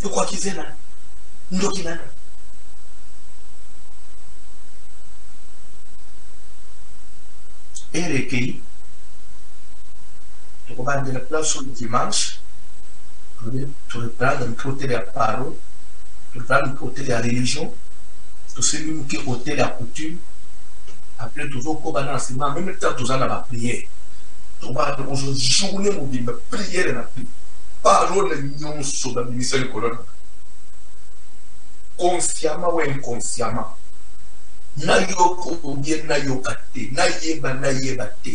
Speaker 1: To kwa kizena. Ndo kinana. Et recueilli. Tu vas de la place le dimanche. Tu reprends d'un côté la parole. Tu reprends d'un côté la religion. Tu sais même qui côté la coutume. Après toujours comme un enseignement. Même temps tu as la prière. Tu vas de journée mobile prière na prière. Parole non sur la ministère de colonne. Consciemment ou inconsciemment. Na yoko ou bien na yokate, na yeba te.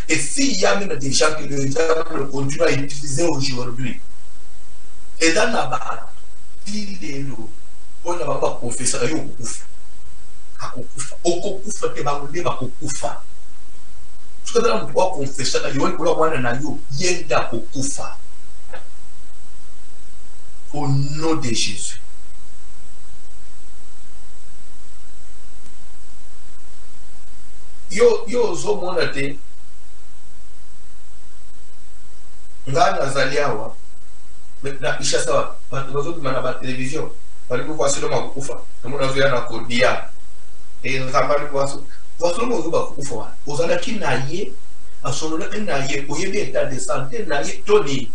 Speaker 1: Et s'il y a même des gens que le diable continue à utiliser aujourd'hui, et dans la barre, on n'a pas confessé à Yokufa. Okokufa te baronde bakokufa. Ce que nous devons confesser à Yokufa, yenda kokufa. Au nom de Jésus. Yo zo mona te nga nazali awa na ishasa batu bazobima na ba télévision bali kukwasi lo makufa tomona zo yana kodia e nzambali kwaso kwaso mo zo bakufa wa ozalaki na ye asolola na ye oyebi état de santé na ye toni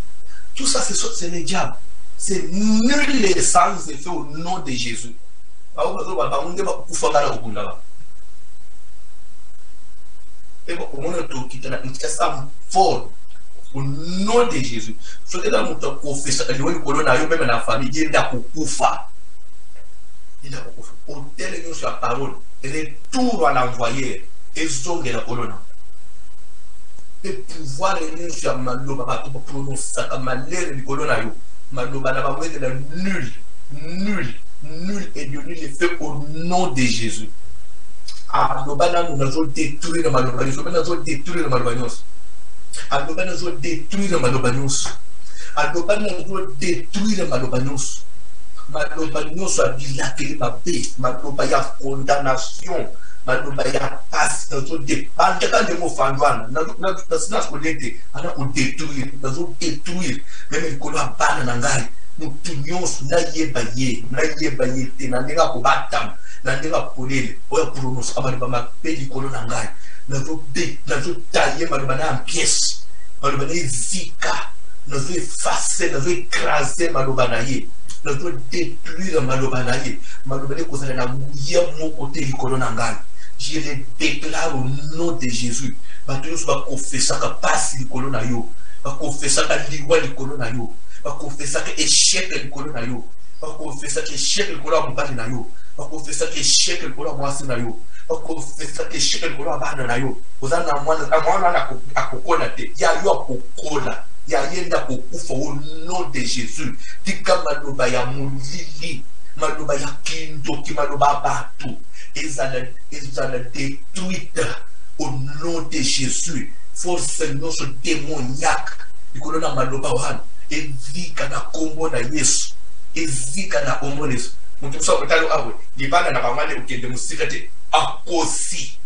Speaker 1: tout ça c'est le diable c'est nul les sans effet au nom de Jésus ba bazo ba munde bakufa kala okunda ba. Et bon, on a tout qui est fort au nom de Jésus. Ce que dans notre confession, même la famille, il y a Kokufa. Il y a Kokufa. Au tel que sur la parole, retour à l'envoyer, et zongue la colonne. Et pouvoir venir sur Maloba, pour prononcer malheur de colonne. Maloba n'a pas de nul, et de nul est fait au nom de Jésus. Alobana nous avons détruit le malobanios. Nous avons détruit le malobanios. Alobana nous avons détruit le malobanios. Alobana nous avons détruit le malobanios. Malobanios a dilaté ma bête. Malobaya condamnation. Malobaya passe. Nous avons dépanté quand les mots fandouan. Nous avons connecté. Nous avons détruit. Nous avons détruit. Même les colons ban nangai. Nous tunions na yebaye. Na yebaye te. Na nenga kubatam. Nandela polele oya prononce abantu bamapeli kolona ngai nazo tailler malobana en pièces malobana zika nazo effacer nazo écraser malobana ye nazo détruire malobana ye malobana kozala na muya moko te kolona ngai. Je le déclare au nom de Jésus. Bato yo ba confesser ka pasi likolo na yo, ba confesser ka liwa likolo na yo, ba confesser ka échec likolo na yo, ba confesser ka échec likolo ya mobali na yo. Confessar que chega por uma moça na yo, confessar que chega por uma banda na yo, usando a mão na cocona te, e aí a cocona, e aí ainda cocufa o nome de Jesus, tika maluba ya mulili, maluba ya kindo, que maluba batu, exala détruite au nom de Jésus, force nosso démoniaque, e quando na maluba wan, e vika na combo na Yesu, e vika na combo na Yesu. Mtu msa kutalo awe libana na bamale ukende musika te akosi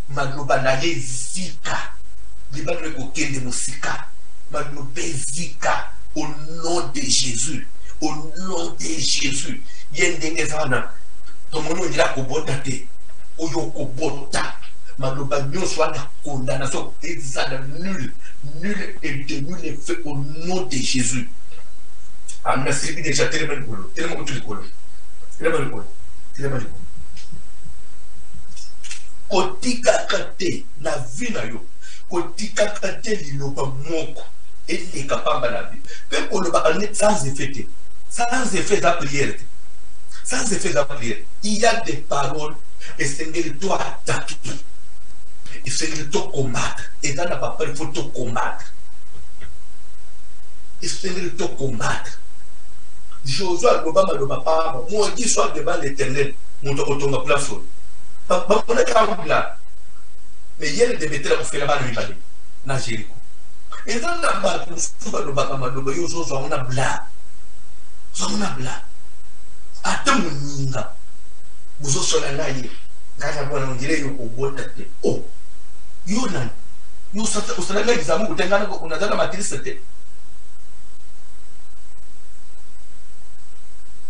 Speaker 1: maloba na ye zika libana ukende musika maloba zika au nom de Jésus, au nom de Jésus. Yende zana tomono ndira kobota te oyo kobota maloba nyonso na condamnation ezana nul et nul est fait au nom de Jésus. Amna siribi déjà tellement que tu le connais. kotika kate na vie na yo kotika kate liloba moko et les capables la vie peut pour le sans effet sans effet de prière sans effet de prière il y a des paroles et c'est que toi attaquer et c'est que toi combattre et dans la papa il faut tout combattre et c'est que toi combattre Josué Obama le papa moi qui soit devant l'Éternel mon autonome plafond papa on est quand là mais hier de mettre la faire la main na Jéricho et dans la bas le bakama le yo zo on a bla ata muninga buzo sola naye ngana bwana ngire yo kubota te oh yo nani yo sata usala ngai zamu kutengana unataka matilisa te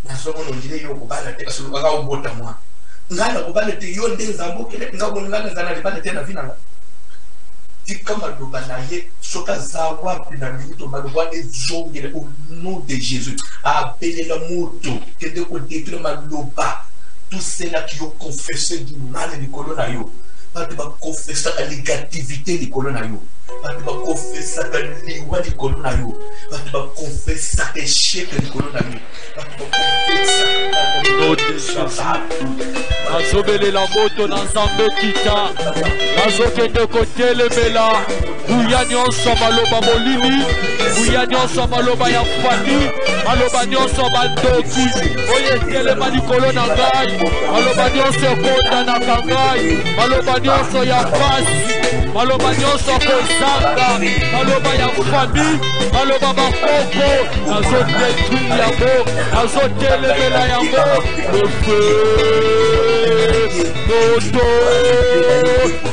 Speaker 1: na somo ngire yo kubala te kasulu baka ubota mwa ngana kubala te yo ndenza mbokele ngabona ngana zana libala te na vinanga kama lobanaye soka zawa pina mito malwa ezongere au nom de Jésus appelez la moto que de ko détruire maloba tous ceux-là qui ont confessé du mal de colonayo pas de confesser la négativité de colonayo pas de confesser la liwa de colonayo pas de confesser l'échec de colonayo pas de confesser
Speaker 2: azobele la moto na nzambe kita azokende kotelemela buya nyonso maloba molimi buya nyonso maloba ya fami maloba nyonso bandoki oyo etelema likolo na ngai maloba nyonso ekondanaka ngai maloba nyonso ya pasi maloba nyonso kozanga maloba ya fami maloba bakoko azodetruire yango azotelemela yango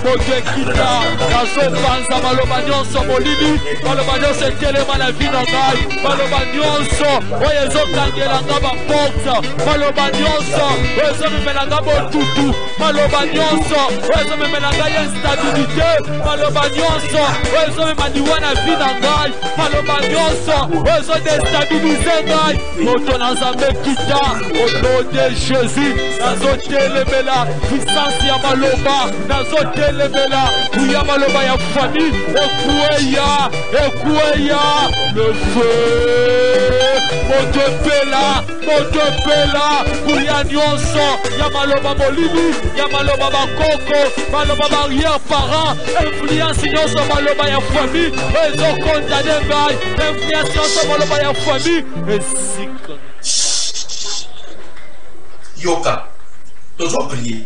Speaker 2: moto ekita nazopanza maloba nyonso molili maloba nyonso etelema na vi na ngai maloba nyonso oyo ezokangelanga baporte maloba nyonso oyo ezomemelanga botutu maloba nyonso oyo ezomemelanga instabilité maloba nyonso oyo ezomema liwa na vi na ngai maloba nyonso oyo ezodestabilize ngai moto na nzambe kita au nom de Jésus nazotelemela puissance ya maloba nazotelemela kuya maloba ya famille ekueya le feu motopela kuya nyonso ya maloba molimi ya maloba bakoko maloba barrière parent influence nyonso maloba ya famille ezokondane ngai influence nyonso maloba ya famille esika
Speaker 1: yoka tozo prier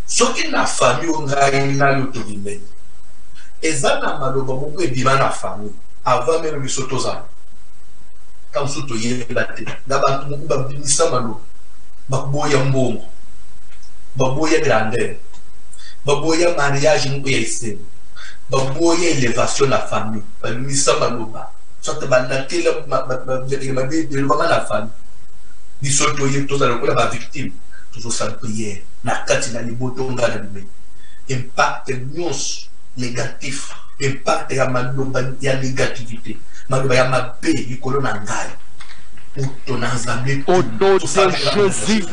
Speaker 1: soki na famille ongai na lotovimbe ezana maloba moko ebima na famille avant même biso tozala quand soto yeba te na bantu moko babimisa maloba baboya mbongo baboya grandeur baboya mariage moko ya isemi baboya élévation na famille babimisa maloba soki bandakela mabebelobanga na famille biso toye tozala kola ba victime tozosala prière na kati na liboto ngala bimeli impact nyonso négatif impact ya maloba ya négativité maloba ya mabe likolo na ngai uto na nzambe
Speaker 2: au nom de Jésus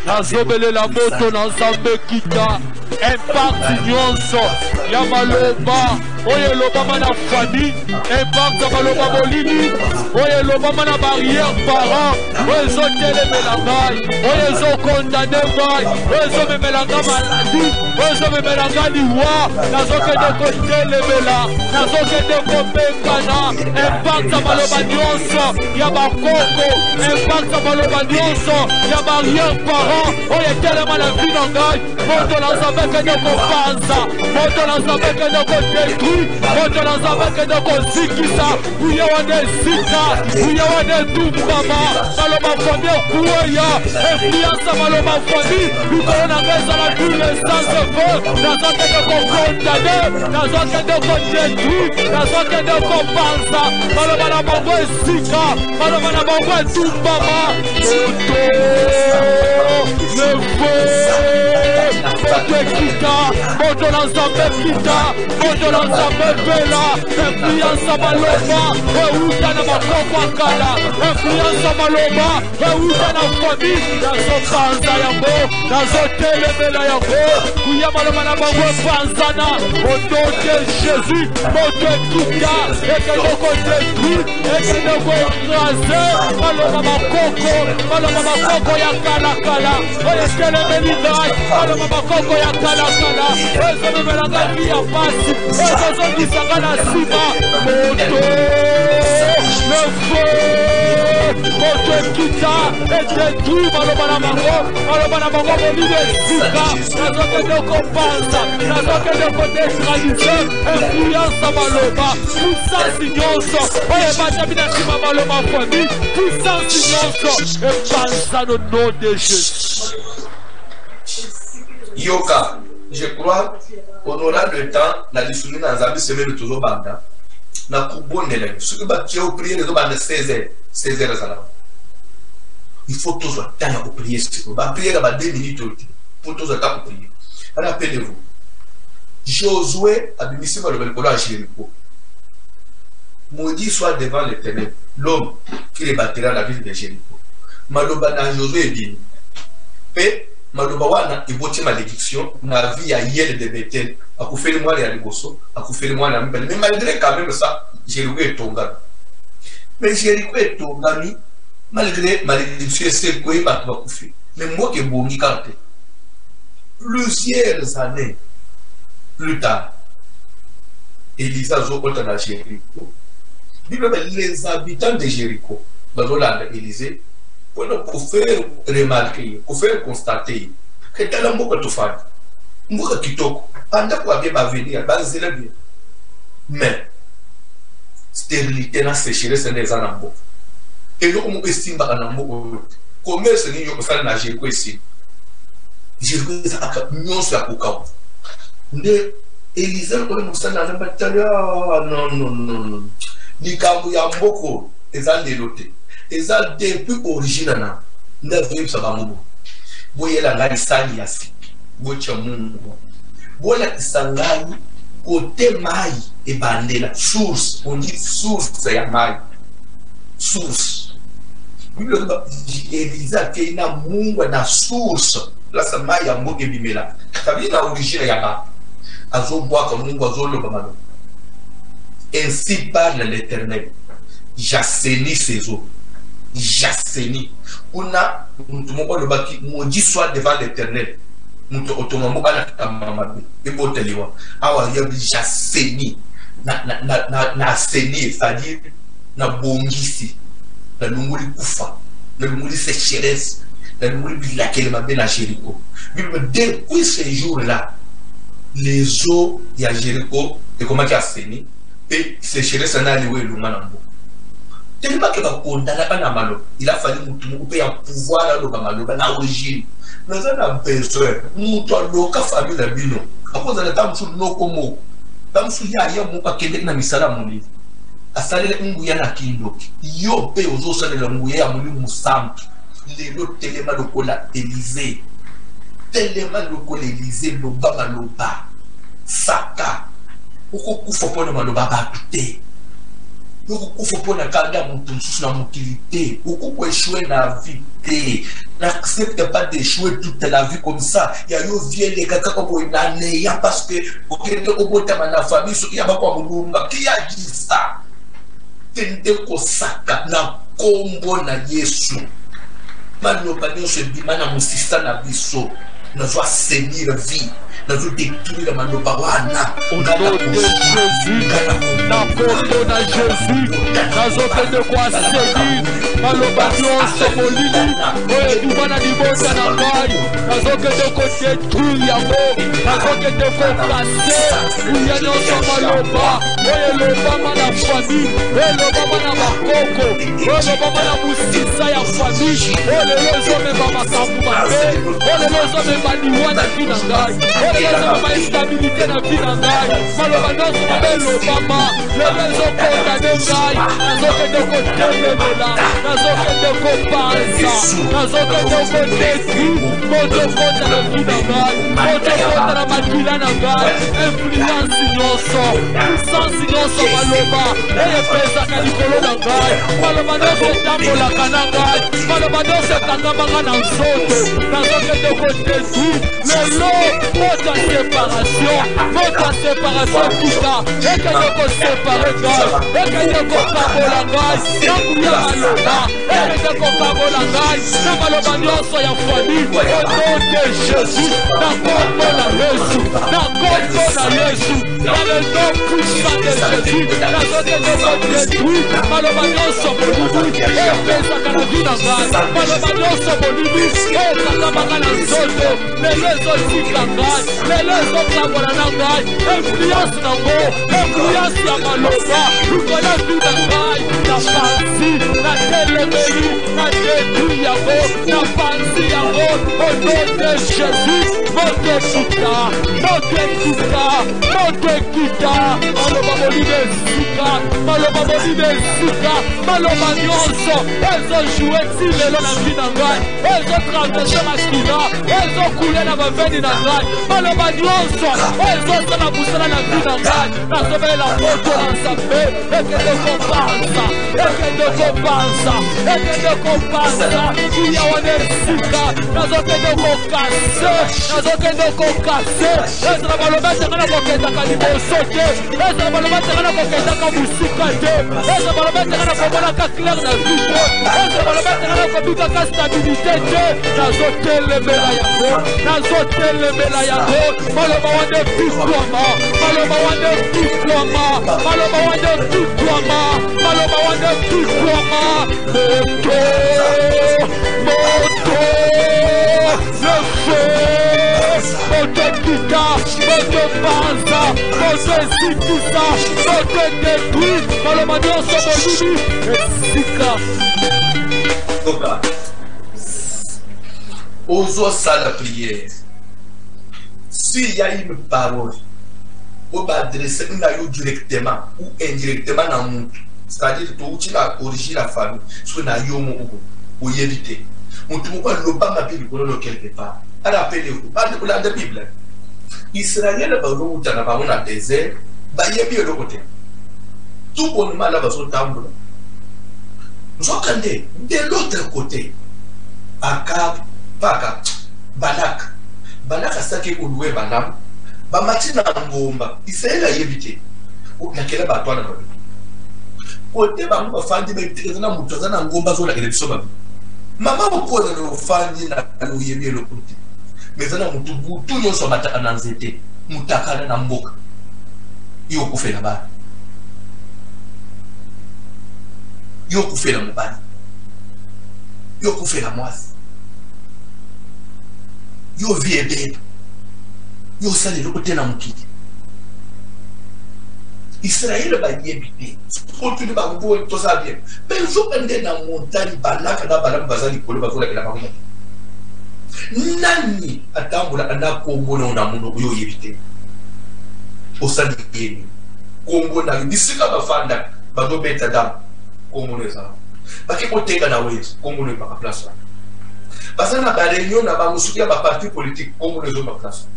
Speaker 2: nazobelela moto na nzambe kita impact nyonso ya maloba oyo elobama na famille impact ya maloba molini oyo elobama na barrière parent oyo ezotelemela ngai oyo ezokondane ngai oyo ezomemelanga maladi oyo ezomemelanga liwa nazokende kotelemela nazokende kobengana impact ya maloba nyonso ya bakoko impact ya maloba nyonso ya barrière parent oyo etelema na vi na ngai moto na nzambe kende kopanza moto na nzambe kende kodetruire moto na nzambe kende kozikisa uye wana esika uye wana etumbama maloba fami ekuweya influence ya maloba fami likolo na ngai ezala dule sans effet nazokende kokondane nazokende kodetruire nazokende kopanza maloba na bango esika maloba na bango etumbama moto le feu moto ekita, moto na nzambe kita, moto na nzambe vela, influence ya maloba, euta na makoko akala, influence ya maloba, euta na famille, nazopanza yango, nazotelemela yango, kuya maloba na bango epanzana, au nom de Jésus, moto ekita, ekende kodétruire, ekende koekraser, maloba makoko, maloba makoko ya kala, oyo telemeli ngai, maloba makoko ya kala, oyo zomemelanga vi ya pasi, oyo tozongisanga na nsima, moto, le feu, moto ekita, edétruire maloba na bango molili esika, nazokende kopanza, nazokende kodétralize, influence ya maloba, puissance nyonso, oyo ebatabi na nsima maloba famille, puissance nyonso, epanza no nom de Jésus.
Speaker 1: Yoka, je crois qu'on aura le temps, la discussion dans la semaine toujours banda. Na kubonela, ce que tu as prié les autres 16h ça. Il faut toujours temps pour prier. Ba prier dans 2 minutes pour toujours temps pour prier. Rappelez-vous, Josué a béni le belcolo à Jéricho. Maudit soit devant l'Éternel l'homme qui les bâtira la ville de Jéricho. Maloba na Josué dit, paix. Maloba wana iboti malédiction na vie à Yel de Bethel a coufé le mois et à Liboso a coufé le mois à Mbel. Mais malgré quand même ça, Jéricho est tombé. Mais Jéricho est tombé malgré malédiction c'est quoi il va couffer. Mais moi qui bon carte plusieurs années plus tard, Élisa zo kota na Jéricho. Les habitants de Jéricho, Bazola Élysée pour faire remarquer, pour faire constater que dans la mboka tofani, mboka kitoko, anda kwa bien venir, bazela bien. Mais stérilité na sécheresse des anambo. Et donc on estime ba anambo. Commerce ni yo kosala na Jéricho ici. Jéricho aka nyonso ya kokao. Nde Elisa ko le musana na batalia non. Ni kambu ya mboko ezandelote. Eza depuis original na vivre ça va mubu boyela ngani sali yasi bocha mungu bola kisangani côté mai et bandela source on dit source ya mai source bible ba Elisa ke na mungu na source la sa mai ya mboke bimela tabi na origine ya ba azo boa comme mungu azo lo bamalo ainsi parle l'Éternel j'assainis ses eaux. J'assainis. On a le baki, maudit soit devant l'Éternel. Nous automamo à la kamamabe. Et pour te dire, j'assainis. Na assainir, c'est-à-dire, na bongisi, na lumuli kufa, na lumuli sécheresse, na lumuli bilakele mabe na Jéricho. Depuis ces jours-là, les eaux de Jéricho, et comment tu as assaini, et sécheresse n'a lieu le manambo. Tellement que il a fallu un pouvoir à l'origine. Nous avons besoin de famille de Bino. À cause de la dame sous nos comos, dame sous Yaya Moka Québec n'a mis ça à mon livre. À saler Nguyana Kindo, Yo Pe aux os de la Mouya Mouli Moussam, les autres télémas de Cola Élysée, télémas de Cola Élysée, Loba Maloba, Saka, Oku Fopo de Maloba Baté. Il faut pas na motilité, beaucoup échouer la vie, n'accepte pas d'échouer toute la vie comme ça. Il y a eu vieux les gars comme une année, parce que la famille, il y a pas qui a dit ça. Tende ko saka na kombo na Yesu. Malobani se bimana musisa na biso. Nous allons assainir la vie. Nous allons détruire la malobawana.
Speaker 2: Au nom de Jésus, na koto na Jésus, nazote de quoi assainir. Malobani osomolini, oye dumana libota na ngai. Nazote de ko détruire yango, nazote de ko casser. Uya nyonso maloba, oye lobama na famille, oye lobama na bakoko, oye lobama na musisa ya famille, oye lezo meba makambu mabe, oye lezo meba Baliwana Vinangai, Oleza Mama Stabilité na Vinangai, Malobanoso Mabelo Mama, lelo ezokondane ngai nazokende kotelemela nazokende kopanza nazokende kodetri motokota na vida ngai motokota na makila na ngai influence nyonso puissance nyonso maloba eyepesaka likolo na ngai maloba nyonso etambolaka na ngai maloba nyonso ekangamanga na nzoto nazokende kodetri lelo moto ya séparation kuta ekende kosepare ngai ekende kokabola ngai na nguya maloba ekende kokabola ngai na maloba nyonso ya famille au nom de Jésus na kombo na Yesu na kombo na Yesu na le nom puissant de Jésus nazokende kodetruire maloba nyonso bolimi epesaka na vi na ngai maloba nyonso bolimi ekakamaka na nzoto lelo ezotika ngai lelo ezokabola na ngai influence nango influence ya maloba likolo vi na ngai na panzi na telemeli na detruire yango na panzi yango au nom de Jésus motekuta maloba bolimi esika maloba bolimi esika maloba nyonso ezojoue ti lelo na vi na ngai ezotraverse makila ezokule na baveni na ngai maloba nyonso ezosala busala na vi na ngai nazobela moto na nzambe ekende kopanza kuya wana esika nazokende kokase ezala baloba tanga na kokendaka liboso te ezala baloba tanga na kokendaka mosika te ezala baloba tanga na komonaka clair na vi te ezala baloba tanga na kobikaka stabilité te nazotelemela yango maloba wana epikwama maloba wana epikwama moto le feu motekita motopanza motoesikisa motodetruire maloba nyonso bolimi esika
Speaker 1: ozosala prière s'il y a une parole on va adresser directement ou indirectement dans le monde, c'est-à-dire que tu vas corriger la famille sur na yomo ou éviter on te voit l'obama bible pour quelque part à rappeler ou la Bible Israël va où tu n'as pas un désert bah y a bien le côté tout bonnement là va sur tambour nous entendez de l'autre côté Akab Balak a saqué au loué Balam bamati na ngomba Israël a évité nakela batwana ba kote ba mfandi betekeza na mutoza na ngomba zo nakele biso ba mama bokoza no fandi na lo yebie lo kote mezana mutu butu nyonso mataka na nzete mutakana na mboka yo kufela ba yo kufela mubani yo kufela mwasi yo viebe yo sali lokote na mukiti Israël va y éviter continue ba mbo to sa bien benzo pende na montagne balaka na balam bazali kolo bazola kala ba nani atambula anda kombona na mundo yo éviter osali yeni kombo na bisika bafanda bazo beta dam kombo za baki kotenga na wezi kombo ne ba place basana ba réunion na ba musukia ba parti politique kombo ne zo ba place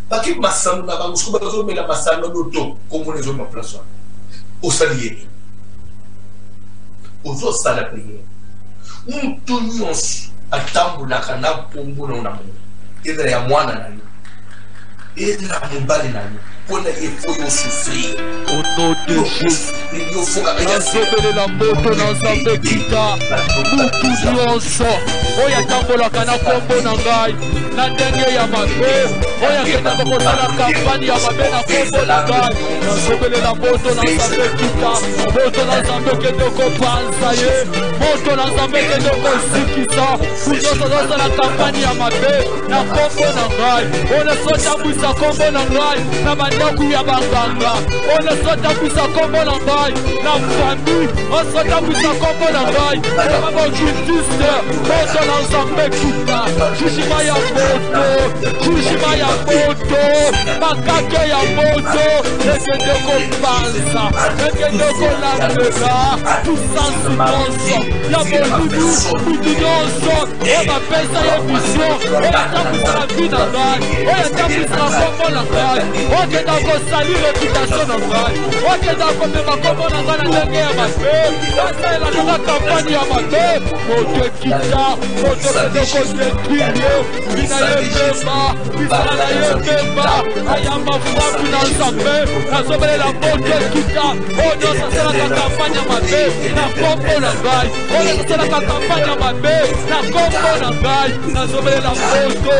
Speaker 1: baki masano na bango skuba zo mela masano loto kombo nezo ma place osaliye ozo sala prière muntu nyonso atambula kana kombo na mo eza ya mwana na yo eza mobali na yo pona efo yo souffrir
Speaker 2: au nom de Jésus nazobelela moto na nzambe kita mutu nyonso oyo atambolaka na kombo na ngai na ndenge ya mabe oyo akendaka kosala kampani ya mabe na kombo na ngai nazobelela moto na nzambe kita moto na nzambe okende kopanza ye moto na nzambe okende kosikisa nyonso azosala kampani ya mabe na kombo na ngai oyo ezotambwisa kombo na ngai na bandako ya banganga oyo ezotambwisa kombo na ngai na famille ezotambwisa kombo na ngai ebaba justice moto na nzambe kita jugima ya moto makake ya moto ekende ekende kopanza ekende kolandela puissance nyonso ya molulu kutu nyonso oyo bapesa ye vision oyo atambwisaka vi na ngai oyo atambwisaka kombo na ngai oyo akenda kosali reputation na ngai oyo akenda komema kombo na ngai na ndenge ya mabe basalela nanga kampagne ya mabe moto ekita moto kende kodetruire bina ye mbemba bisala na ye mbemba ayamba frapu na nzambe nazobelela moto ekita oyo nyonso asalaka kampagne ya mabe na kombo na ngai oyo asalaka kampagne ya mabe na kombo na ngai nazobelela moto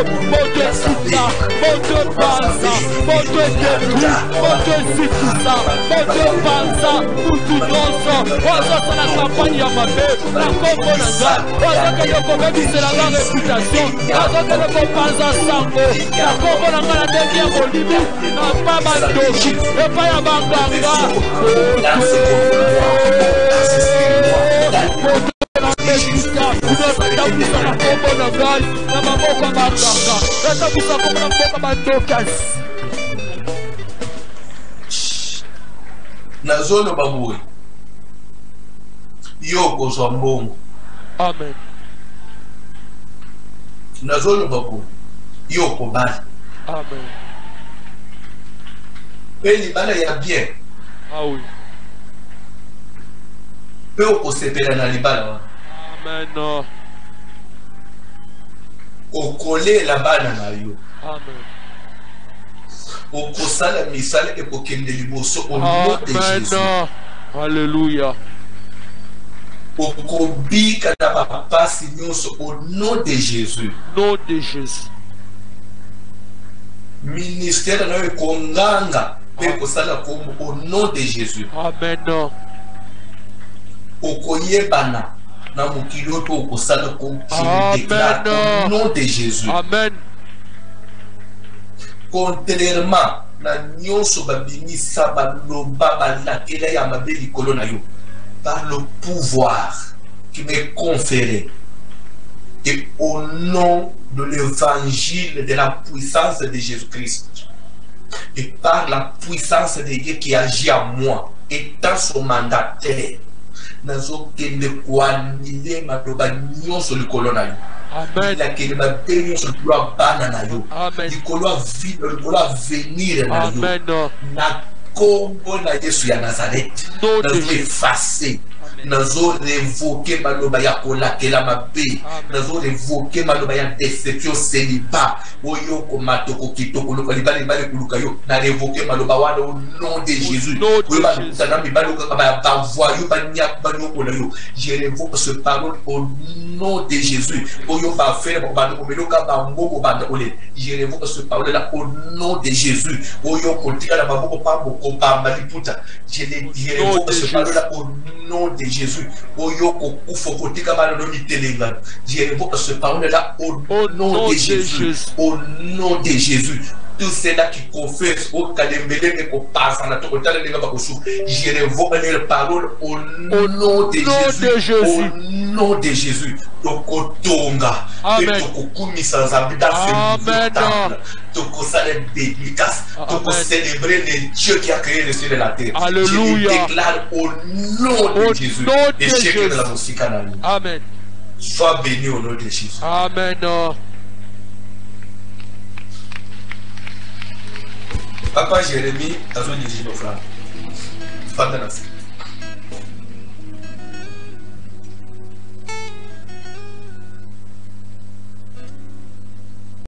Speaker 2: ekita moto epanza moto edetru moto esikisa moto epanza kutu nyonso oyo azosala kampagne ya mabe na kombo na ngai oyo azokende kobebisela nga reputation azokende kopanza sango na kombo na ngai na ndenge ya molimi na mpa bandoki epai ya banganga natambwisa na kombo na ngai na maboko ya banganga natambwisa kombo na mboka bandokasi
Speaker 1: nazoloba boye yo kozwa mbongo.
Speaker 2: Amen.
Speaker 1: nazoloba boye yo kobala.
Speaker 2: Amen.
Speaker 1: Pe libala ya bien.
Speaker 2: Ah oui.
Speaker 1: Pe okosepela na libala.
Speaker 2: Amen.
Speaker 1: Okolela bana na yo.
Speaker 2: Amen.
Speaker 1: Okosala misala ekokende liboso au nom de Jésus.
Speaker 2: Alléluia.
Speaker 1: Okobika na bapasi nyonso au nom de Jésus.
Speaker 2: Nom de Jésus.
Speaker 1: Ministère na yo ekonganga pe kosala kombo au nom de Jésus.
Speaker 2: Amen.
Speaker 1: Okoyebana na mokili oyo okosala kombo. Je déclare au nom de Jésus.
Speaker 2: Amen.
Speaker 1: Contrairement na nyonso babimisa baloba balakela ya mabe likolo na yo, par le pouvoir qui m'est conféré et au nom de l'évangile de la puissance de Jésus-Christ et par la puissance de Dieu qui agit en moi étant son mandataire, nazokende koanile maloba nyonso likolo na yo.
Speaker 2: Amen.
Speaker 1: La kelema benyo sur le banana yo.
Speaker 2: Amen.
Speaker 1: Likolo vide, likolo venir na yo.
Speaker 2: Amen.
Speaker 1: Na kombo na Yesu ya Nazareth. Nazo effacer. Nazo révoquer maloba ya kolakela mabe. Nazo révoquer maloba ya déception célibat. Oyo komatoko kitoko loka libale bale kuluka yo. Na révoquer maloba wana au nom de Jésus. Oyo ba tana mi bale ko ba voyou ba nyak ba nyoko na yo. Je révoque ce parole au nom de Jésus. Oyo ba faire ba ko meloka ba mboko ba ndole. Je révoque ce parole là au nom de Jésus. Oyo kotika na maboko pa mboko ba maliputa. Je révoque ce parole là au nom de Jésus. Oyo kokufa kotika ba no mitelenga. Je révoque ce parole là au nom de Jésus. Au nom de Jésus. Tous ceux-là qui confessent au Kalembele et qu'on passe en attendant les gars je révoque les paroles au nom de Jésus. Au nom de Jésus. Donc, Tonga.
Speaker 2: Amen.
Speaker 1: Amen. Donc, ça les dédicaces. Donc, célébrer les dieux qui a créé le ciel et la terre.
Speaker 2: Alléluia.
Speaker 1: Je déclare au nom de Jésus. Et chacun de la musique canale.
Speaker 2: Amen.
Speaker 1: Sois béni au nom de Jésus.
Speaker 2: Amen.
Speaker 1: Papa Jérémie, tu as dit nos frères.